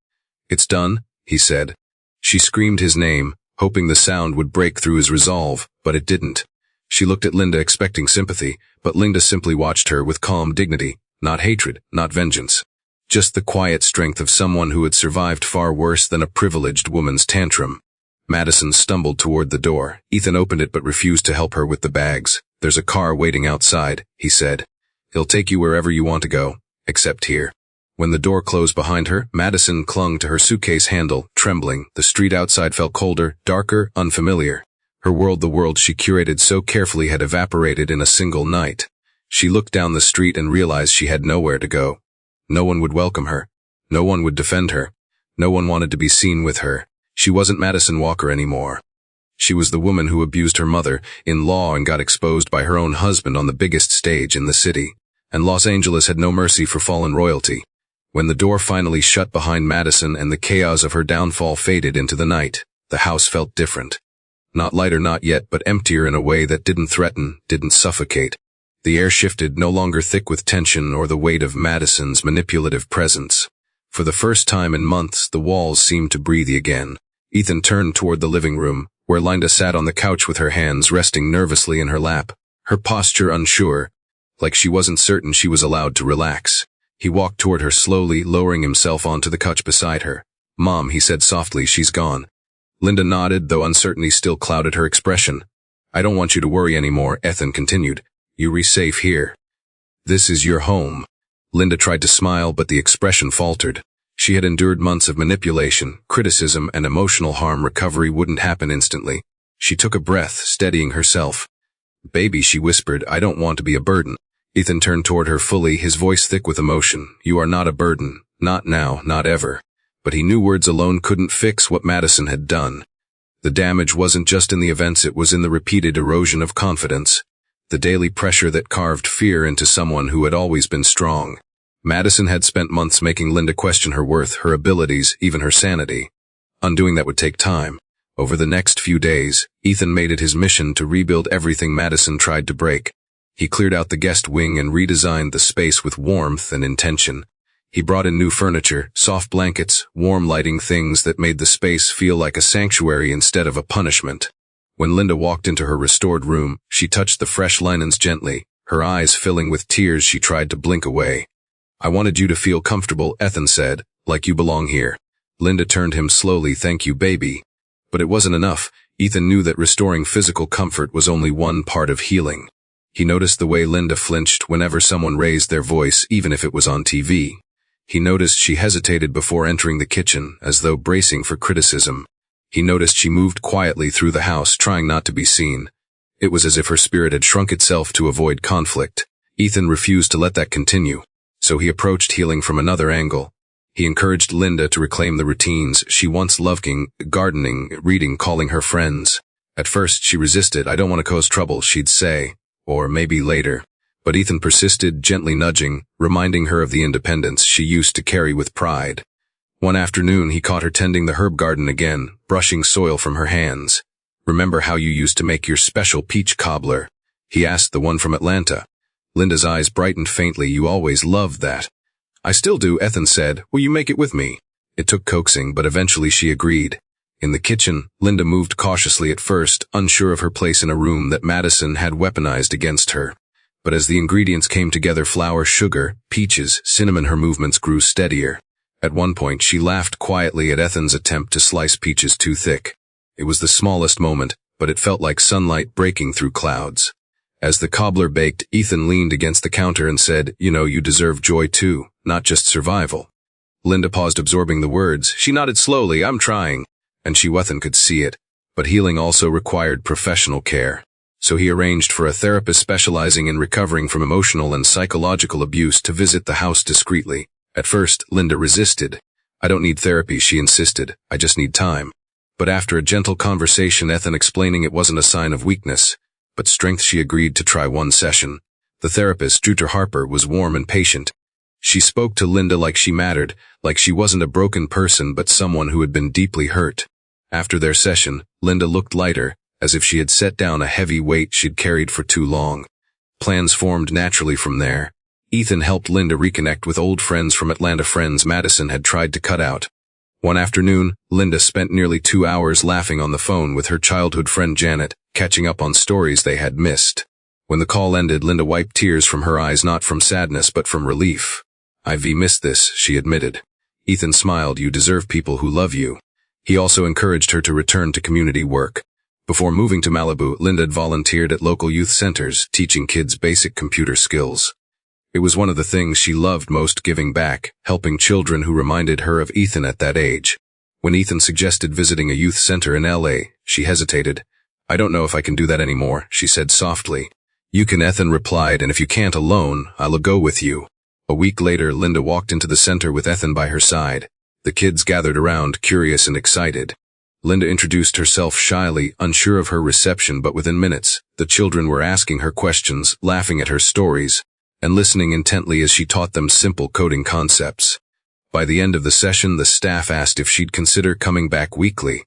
Speaker 1: It's done, he said. She screamed his name, hoping the sound would break through his resolve, but it didn't. She looked at Linda expecting sympathy, but Linda simply watched her with calm dignity, not hatred, not vengeance. Just the quiet strength of someone who had survived far worse than a privileged woman's tantrum. Madison stumbled toward the door. Ethan opened it but refused to help her with the bags. There's a car waiting outside, he said. He'll take you wherever you want to go, except here. When the door closed behind her, Madison clung to her suitcase handle, trembling. The street outside felt colder, darker, unfamiliar. Her world, the world she curated so carefully, had evaporated in a single night. She looked down the street and realized she had nowhere to go. No one would welcome her. No one would defend her. No one wanted to be seen with her. She wasn't Madison Walker anymore. She was the woman who abused her mother-in-law and got exposed by her own husband on the biggest stage in the city. And Los Angeles had no mercy for fallen royalty. When the door finally shut behind Madison and the chaos of her downfall faded into the night, the house felt different. Not lighter, not yet, but emptier in a way that didn't threaten, didn't suffocate. The air shifted, no longer thick with tension or the weight of Madison's manipulative presence. For the first time in months, the walls seemed to breathe again. Ethan turned toward the living room, where Linda sat on the couch with her hands resting nervously in her lap, her posture unsure, like she wasn't certain she was allowed to relax. He walked toward her slowly, lowering himself onto the couch beside her. Mom, he said softly, she's gone. Linda nodded, though uncertainty still clouded her expression. I don't want you to worry anymore, Ethan continued. You're safe here. This is your home. Linda tried to smile, but the expression faltered. She had endured months of manipulation, criticism, and emotional harm. Recovery wouldn't happen instantly. She took a breath, steadying herself. Baby, she whispered, I don't want to be a burden. Ethan turned toward her fully, his voice thick with emotion. You are not a burden. Not now, not ever. But he knew words alone couldn't fix what Madison had done. The damage wasn't just in the events, it was in the repeated erosion of confidence. The daily pressure that carved fear into someone who had always been strong. Madison had spent months making Linda question her worth, her abilities, even her sanity. Undoing that would take time. Over the next few days, Ethan made it his mission to rebuild everything Madison tried to break. He cleared out the guest wing and redesigned the space with warmth and intention. He brought in new furniture, soft blankets, warm lighting, things that made the space feel like a sanctuary instead of a punishment. When Linda walked into her restored room, she touched the fresh linens gently, her eyes filling with tears. She tried to blink away. I wanted you to feel comfortable, Ethan said, like you belong here. Linda turned him slowly. Thank you, baby. But it wasn't enough. Ethan knew that restoring physical comfort was only one part of healing. He noticed the way Linda flinched whenever someone raised their voice, even if it was on TV. He noticed she hesitated before entering the kitchen, as though bracing for criticism. He noticed she moved quietly through the house, trying not to be seen. It was as if her spirit had shrunk itself to avoid conflict. Ethan refused to let that continue, so he approached healing from another angle. He encouraged Linda to reclaim the routines she once loved: gardening, reading, calling her friends. At first she resisted. I don't want to cause trouble, she'd say. Or maybe later. But Ethan persisted, gently nudging, reminding her of the independence she used to carry with pride. One afternoon he caught her tending the herb garden again, brushing soil from her hands. Remember how you used to make your special peach cobbler? He asked, the one from Atlanta. Linda's eyes brightened faintly. You always loved that. I still do, Ethan said. Will you make it with me? It took coaxing, but eventually she agreed. In the kitchen, Linda moved cautiously at first, unsure of her place in a room that Madison had weaponized against her. But as the ingredients came together, flour, sugar, peaches, cinnamon, her movements grew steadier. At one point, she laughed quietly at Ethan's attempt to slice peaches too thick. It was the smallest moment, but it felt like sunlight breaking through clouds. As the cobbler baked, Ethan leaned against the counter and said, You know, you deserve joy too, not just survival. Linda paused, absorbing the words. She nodded slowly. I'm trying. And Ethan could see it. But healing also required professional care. So he arranged for a therapist specializing in recovering from emotional and psychological abuse to visit the house discreetly. At first, Linda resisted. I don't need therapy, she insisted. I just need time. But after a gentle conversation, Ethan explaining it wasn't a sign of weakness, but strength, she agreed to try one session. The therapist, Dr. Harper, was warm and patient. She spoke to Linda like she mattered, like she wasn't a broken person but someone who had been deeply hurt. After their session, Linda looked lighter, as if she had set down a heavy weight she'd carried for too long. Plans formed naturally from there. Ethan helped Linda reconnect with old friends from Atlanta, friends Madison had tried to cut out. One afternoon, Linda spent nearly 2 hours laughing on the phone with her childhood friend Janet, catching up on stories they had missed. When the call ended, Linda wiped tears from her eyes, not from sadness but from relief. "I've missed this," she admitted. Ethan smiled. "You deserve people who love you." He also encouraged her to return to community work. Before moving to Malibu, Linda had volunteered at local youth centers, teaching kids basic computer skills. It was one of the things she loved most, giving back, helping children who reminded her of Ethan at that age. When Ethan suggested visiting a youth center in LA, she hesitated. "I don't know if I can do that anymore," she said softly. "You can," Ethan replied, "and if you can't alone, I'll go with you." A week later, Linda walked into the center with Ethan by her side. The kids gathered around, curious and excited. Linda introduced herself shyly, unsure of her reception, but within minutes, the children were asking her questions, laughing at her stories, and listening intently as she taught them simple coding concepts. By the end of the session, the staff asked if she'd consider coming back weekly.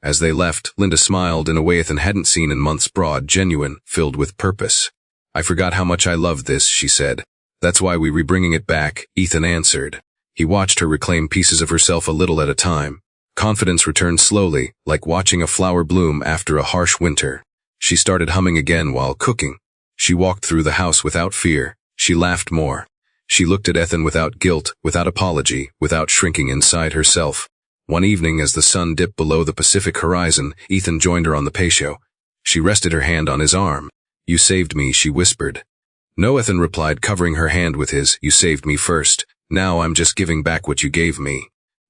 Speaker 1: As they left, Linda smiled in a way Ethan hadn't seen in months, broad, genuine, filled with purpose. "I forgot how much I loved this," she said. "That's why we're bringing it back," Ethan answered. He watched her reclaim pieces of herself a little at a time. Confidence returned slowly, like watching a flower bloom after a harsh winter. She started humming again while cooking. She walked through the house without fear. She laughed more. She looked at Ethan without guilt, without apology, without shrinking inside herself. One evening, as the sun dipped below the Pacific horizon, Ethan joined her on the patio. She rested her hand on his arm. "You saved me," she whispered. "No," Ethan replied, covering her hand with his. "You saved me first. Now I'm just giving back what you gave me."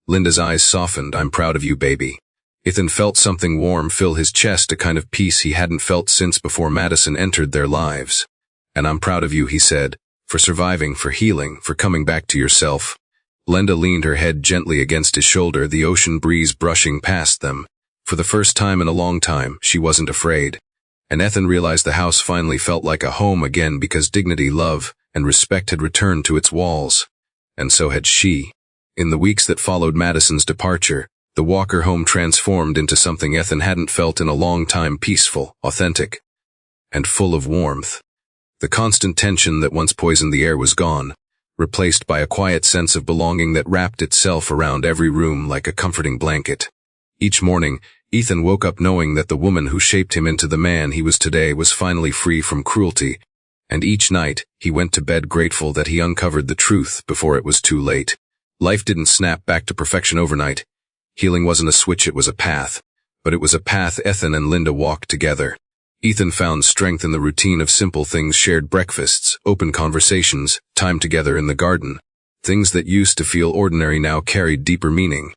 Speaker 1: Linda's eyes softened. "I'm proud of you, baby." Ethan felt something warm fill his chest, a kind of peace he hadn't felt since before Madison entered their lives. "And I'm proud of you," he said, "for surviving, for healing, for coming back to yourself." Linda leaned her head gently against his shoulder, the ocean breeze brushing past them. For the first time in a long time, she wasn't afraid. And Ethan realized the house finally felt like a home again, because dignity, love, and respect had returned to its walls. And so had she. In the weeks that followed Madison's departure, the Walker home transformed into something Ethan hadn't felt in a long time: peaceful, authentic, and full of warmth. The constant tension that once poisoned the air was gone, replaced by a quiet sense of belonging that wrapped itself around every room like a comforting blanket. Each morning, Ethan woke up knowing that the woman who shaped him into the man he was today was finally free from cruelty, and each night, he went to bed grateful that he uncovered the truth before it was too late. Life didn't snap back to perfection overnight. Healing wasn't a switch, it was a path. But it was a path Ethan and Linda walked together. Ethan found strength in the routine of simple things: shared breakfasts, open conversations, time together in the garden. Things that used to feel ordinary now carried deeper meaning.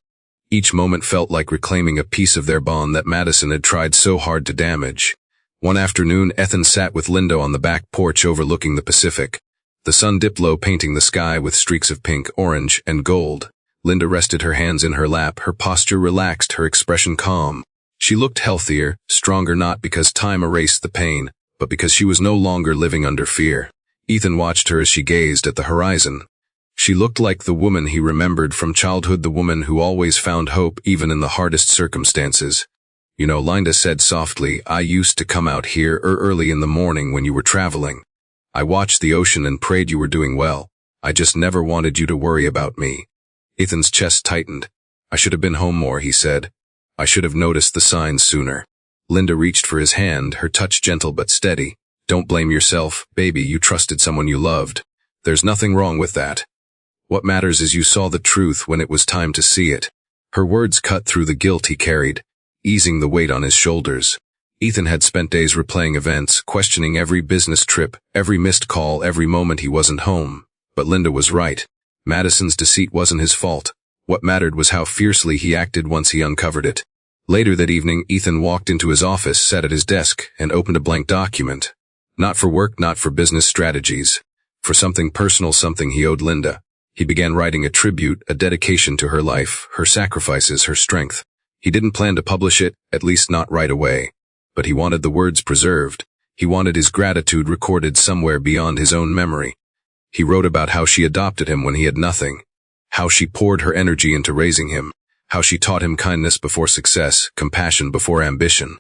Speaker 1: Each moment felt like reclaiming a piece of their bond that Madison had tried so hard to damage. One afternoon, Ethan sat with Linda on the back porch overlooking the Pacific. The sun dipped low, painting the sky with streaks of pink, orange, and gold. Linda rested her hands in her lap, her posture relaxed, her expression calm. She looked healthier, stronger, not because time erased the pain, but because she was no longer living under fear. Ethan watched her as she gazed at the horizon. She looked like the woman he remembered from childhood, the woman who always found hope even in the hardest circumstances. "You know," Linda said softly, "I used to come out here early in the morning when you were traveling. I watched the ocean and prayed you were doing well. I just never wanted you to worry about me." Ethan's chest tightened. "I should have been home more," he said. "I should have noticed the signs sooner." Linda reached for his hand, her touch gentle but steady. "Don't blame yourself, baby. You trusted someone you loved. There's nothing wrong with that. What matters is you saw the truth when it was time to see it." Her words cut through the guilt he carried, easing the weight on his shoulders. Ethan had spent days replaying events, questioning every business trip, every missed call, every moment he wasn't home. But Linda was right. Madison's deceit wasn't his fault. What mattered was how fiercely he acted once he uncovered it. Later that evening, Ethan walked into his office, sat at his desk, and opened a blank document. Not for work, not for business strategies. For something personal, something he owed Linda. He began writing a tribute, a dedication to her life, her sacrifices, her strength. He didn't plan to publish it, at least not right away. But he wanted the words preserved. He wanted his gratitude recorded somewhere beyond his own memory. He wrote about how she adopted him when he had nothing, how she poured her energy into raising him, how she taught him kindness before success, compassion before ambition.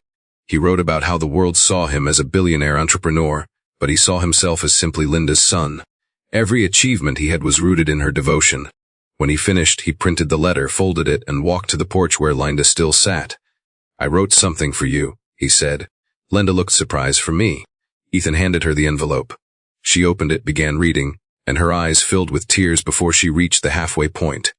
Speaker 1: He wrote about how the world saw him as a billionaire entrepreneur, but he saw himself as simply Linda's son. Every achievement he had was rooted in her devotion. When he finished, he printed the letter, folded it, and walked to the porch where Linda still sat. "I wrote something for you," he said. Linda looked surprised. "For me?" Ethan handed her the envelope. She opened it, began reading, and her eyes filled with tears before she reached the halfway point.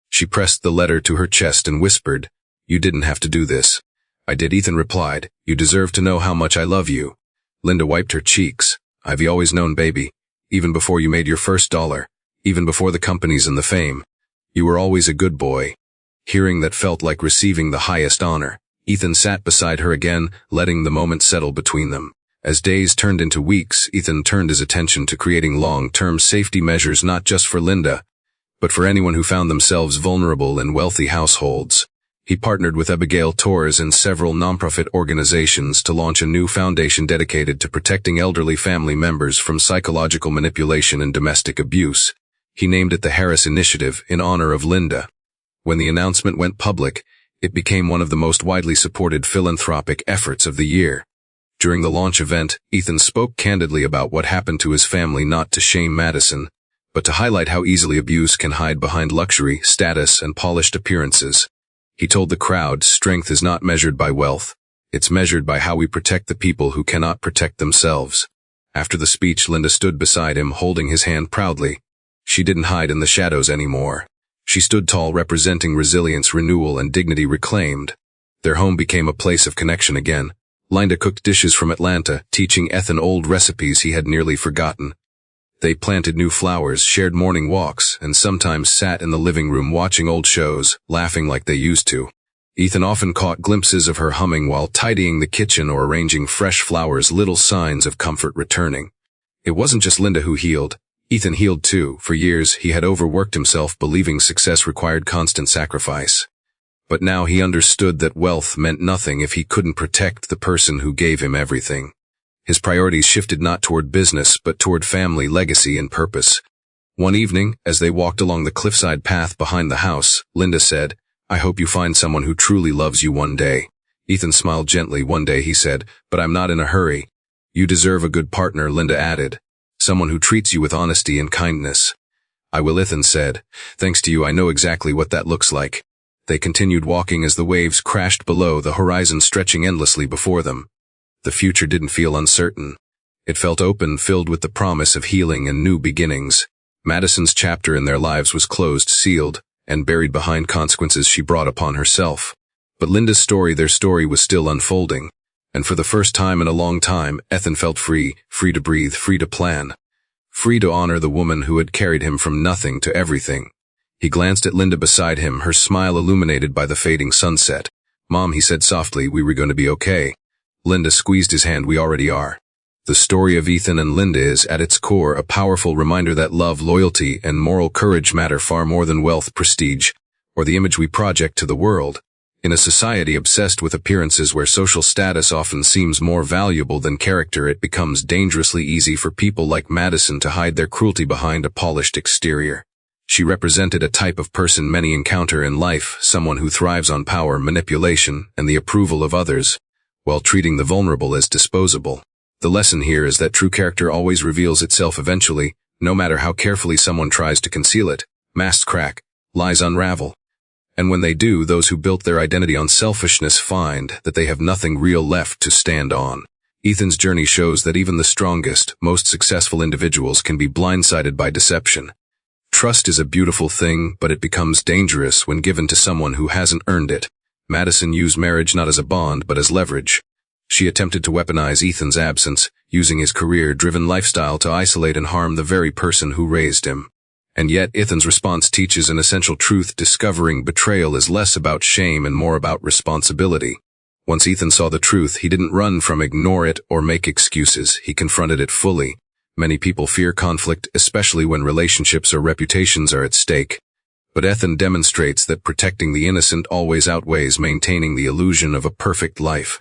Speaker 1: She pressed the letter to her chest and whispered, "You didn't have to do this." "I did," Ethan replied. "You deserve to know how much I love you." Linda wiped her cheeks. "I've always known, baby. Even before you made your first dollar. Even before the companies and the fame. You were always a good boy." Hearing that felt like receiving the highest honor. Ethan sat beside her again, letting the moment settle between them. As days turned into weeks, Ethan turned his attention to creating long-term safety measures not just for Linda, but for anyone who found themselves vulnerable in wealthy households. He partnered with Abigail Torres and several nonprofit organizations to launch a new foundation dedicated to protecting elderly family members from psychological manipulation and domestic abuse. He named it the Harris Initiative in honor of Linda. When the announcement went public, it became one of the most widely supported philanthropic efforts of the year. During the launch event, Ethan spoke candidly about what happened to his family, not to shame Madison, but to highlight how easily abuse can hide behind luxury, status, and polished appearances. He told the crowd, "Strength is not measured by wealth. It's measured by how we protect the people who cannot protect themselves." After the speech, Linda stood beside him, holding his hand proudly. She didn't hide in the shadows anymore. She stood tall, representing resilience, renewal, and dignity reclaimed. Their home became a place of connection again. Linda cooked dishes from Atlanta, teaching Ethan old recipes he had nearly forgotten. They planted new flowers, shared morning walks, and sometimes sat in the living room watching old shows, laughing like they used to. Ethan often caught glimpses of her humming while tidying the kitchen or arranging fresh flowers, little signs of comfort returning. It wasn't just Linda who healed. Ethan healed too. For years, he had overworked himself, believing success required constant sacrifice. But now he understood that wealth meant nothing if he couldn't protect the person who gave him everything. His priorities shifted not toward business, but toward family, legacy, and purpose. One evening, as they walked along the cliffside path behind the house, Linda said, "I hope you find someone who truly loves you one day." Ethan smiled gently. "One day," he said, "but I'm not in a hurry." "You deserve a good partner," Linda added. "Someone who treats you with honesty and kindness." "I will," Ethan said. "Thanks to you, I know exactly what that looks like." They continued walking as the waves crashed below, the horizon stretching endlessly before them. The future didn't feel uncertain. It felt open, filled with the promise of healing and new beginnings. Madison's chapter in their lives was closed, sealed, and buried behind consequences she brought upon herself. But Linda's story, their story, was still unfolding. And for the first time in a long time, Ethan felt free to breathe, free to plan, free to honor the woman who had carried him from nothing to everything. He glanced at Linda beside him, her smile illuminated by the fading sunset. "Mom," he said softly, "we were going to be okay." Linda squeezed his hand. "We already are." The story of Ethan and Linda is, at its core, a powerful reminder that love, loyalty, and moral courage matter far more than wealth, prestige, or the image we project to the world. In a society obsessed with appearances where social status often seems more valuable than character, it becomes dangerously easy for people like Madison to hide their cruelty behind a polished exterior. She represented a type of person many encounter in life, someone who thrives on power, manipulation, and the approval of others, while treating the vulnerable as disposable. The lesson here is that true character always reveals itself eventually, no matter how carefully someone tries to conceal it. Masks crack, lies unravel. And when they do, those who built their identity on selfishness find that they have nothing real left to stand on. Ethan's journey shows that even the strongest, most successful individuals can be blindsided by deception. Trust is a beautiful thing, but it becomes dangerous when given to someone who hasn't earned it. Madison used marriage not as a bond, but as leverage. She attempted to weaponize Ethan's absence, using his career-driven lifestyle to isolate and harm the very person who raised him. And yet, Ethan's response teaches an essential truth: discovering betrayal is less about shame and more about responsibility. Once Ethan saw the truth, he didn't run from, ignore it, or make excuses. He confronted it fully. Many people fear conflict, especially when relationships or reputations are at stake. But Ethan demonstrates that protecting the innocent always outweighs maintaining the illusion of a perfect life.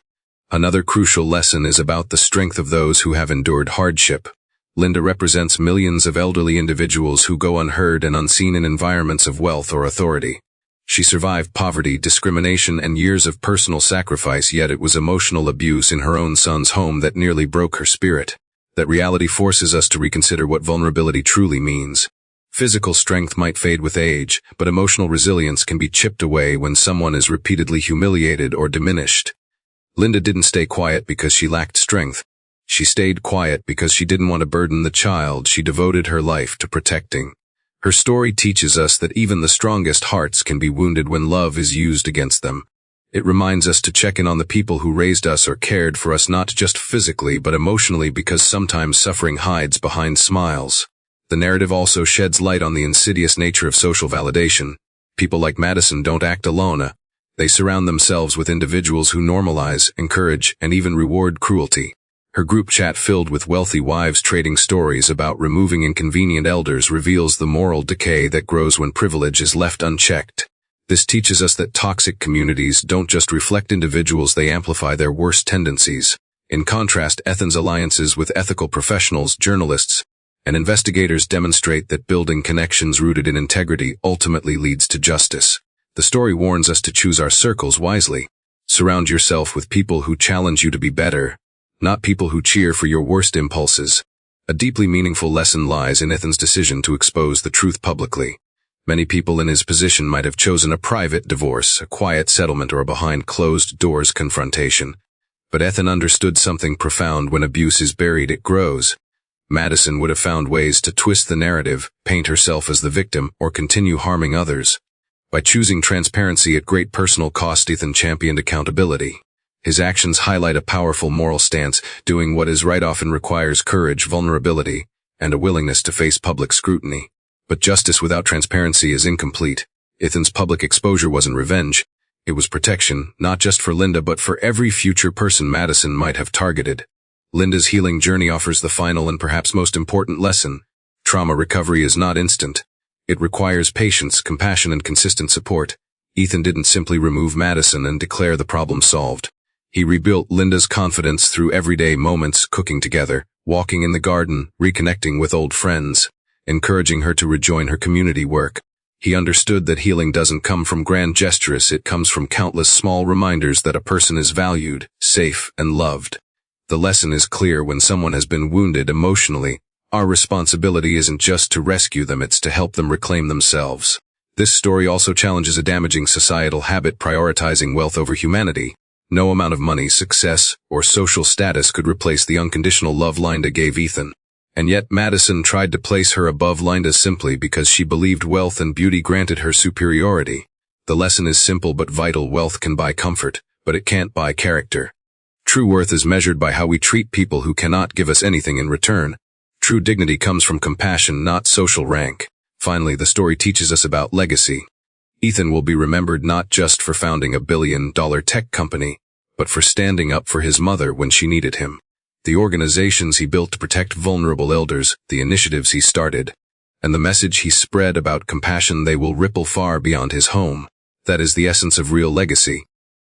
Speaker 1: Another crucial lesson is about the strength of those who have endured hardship. Linda represents millions of elderly individuals who go unheard and unseen in environments of wealth or authority. She survived poverty, discrimination, and years of personal sacrifice, yet it was emotional abuse in her own son's home that nearly broke her spirit. That reality forces us to reconsider what vulnerability truly means. Physical strength might fade with age, but emotional resilience can be chipped away when someone is repeatedly humiliated or diminished. Linda didn't stay quiet because she lacked strength. She stayed quiet because she didn't want to burden the child she devoted her life to protecting. Her story teaches us that even the strongest hearts can be wounded when love is used against them. It reminds us to check in on the people who raised us or cared for us, not just physically but emotionally, because sometimes suffering hides behind smiles. The narrative also sheds light on the insidious nature of social validation. People like Madison don't act alone. They surround themselves with individuals who normalize, encourage, and even reward cruelty. Her group chat filled with wealthy wives trading stories about removing inconvenient elders reveals the moral decay that grows when privilege is left unchecked. This teaches us that toxic communities don't just reflect individuals, they amplify their worst tendencies. In contrast, Ethan's alliances with ethical professionals, journalists, and investigators demonstrate that building connections rooted in integrity ultimately leads to justice. The story warns us to choose our circles wisely. Surround yourself with people who challenge you to be better, not people who cheer for your worst impulses. A deeply meaningful lesson lies in Ethan's decision to expose the truth publicly. Many people in his position might have chosen a private divorce, a quiet settlement, or a behind-closed-doors confrontation. But Ethan understood something profound: when abuse is buried, it grows. Madison would have found ways to twist the narrative, paint herself as the victim, or continue harming others. By choosing transparency at great personal cost, Ethan championed accountability. His actions highlight a powerful moral stance. Doing what is right often requires courage, vulnerability, and a willingness to face public scrutiny. But justice without transparency is incomplete. Ethan's public exposure wasn't revenge. It was protection, not just for Linda but for every future person Madison might have targeted. Linda's healing journey offers the final and perhaps most important lesson. Trauma recovery is not instant. It requires patience, compassion, and consistent support. Ethan didn't simply remove Madison and declare the problem solved. He rebuilt Linda's confidence through everyday moments, cooking together, walking in the garden, reconnecting with old friends, encouraging her to rejoin her community work. He understood that healing doesn't come from grand gestures, it comes from countless small reminders that a person is valued, safe, and loved. The lesson is clear: when someone has been wounded emotionally, our responsibility isn't just to rescue them, it's to help them reclaim themselves. This story also challenges a damaging societal habit: prioritizing wealth over humanity. No amount of money, success, or social status could replace the unconditional love Linda gave Ethan. And yet Madison tried to place her above Linda simply because she believed wealth and beauty granted her superiority. The lesson is simple but vital: wealth can buy comfort, but it can't buy character. True worth is measured by how we treat people who cannot give us anything in return. True dignity comes from compassion, not social rank. Finally, the story teaches us about legacy. Ethan will be remembered not just for founding a billion-dollar tech company, but for standing up for his mother when she needed him. The organizations he built to protect vulnerable elders, the initiatives he started, and the message he spread about compassion, they will ripple far beyond his home. That is the essence of real legacy.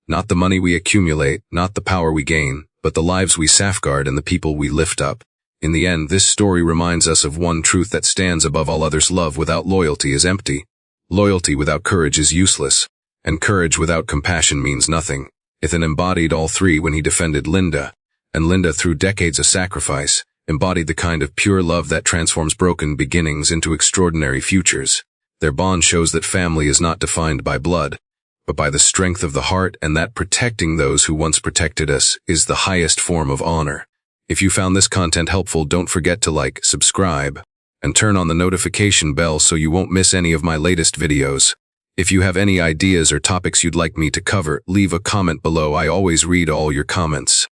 Speaker 1: Not the money we accumulate, not the power we gain, but the lives we safeguard and the people we lift up. In the end, this story reminds us of one truth that stands above all others: love without loyalty is empty. Loyalty without courage is useless. And courage without compassion means nothing. Ethan embodied all three when he defended Linda. And Linda, through decades of sacrifice, embodied the kind of pure love that transforms broken beginnings into extraordinary futures. Their bond shows that family is not defined by blood, but by the strength of the heart, and that protecting those who once protected us is the highest form of honor. If you found this content helpful, don't forget to like, subscribe, and turn on the notification bell so you won't miss any of my latest videos. If you have any ideas or topics you'd like me to cover, leave a comment below. I always read all your comments.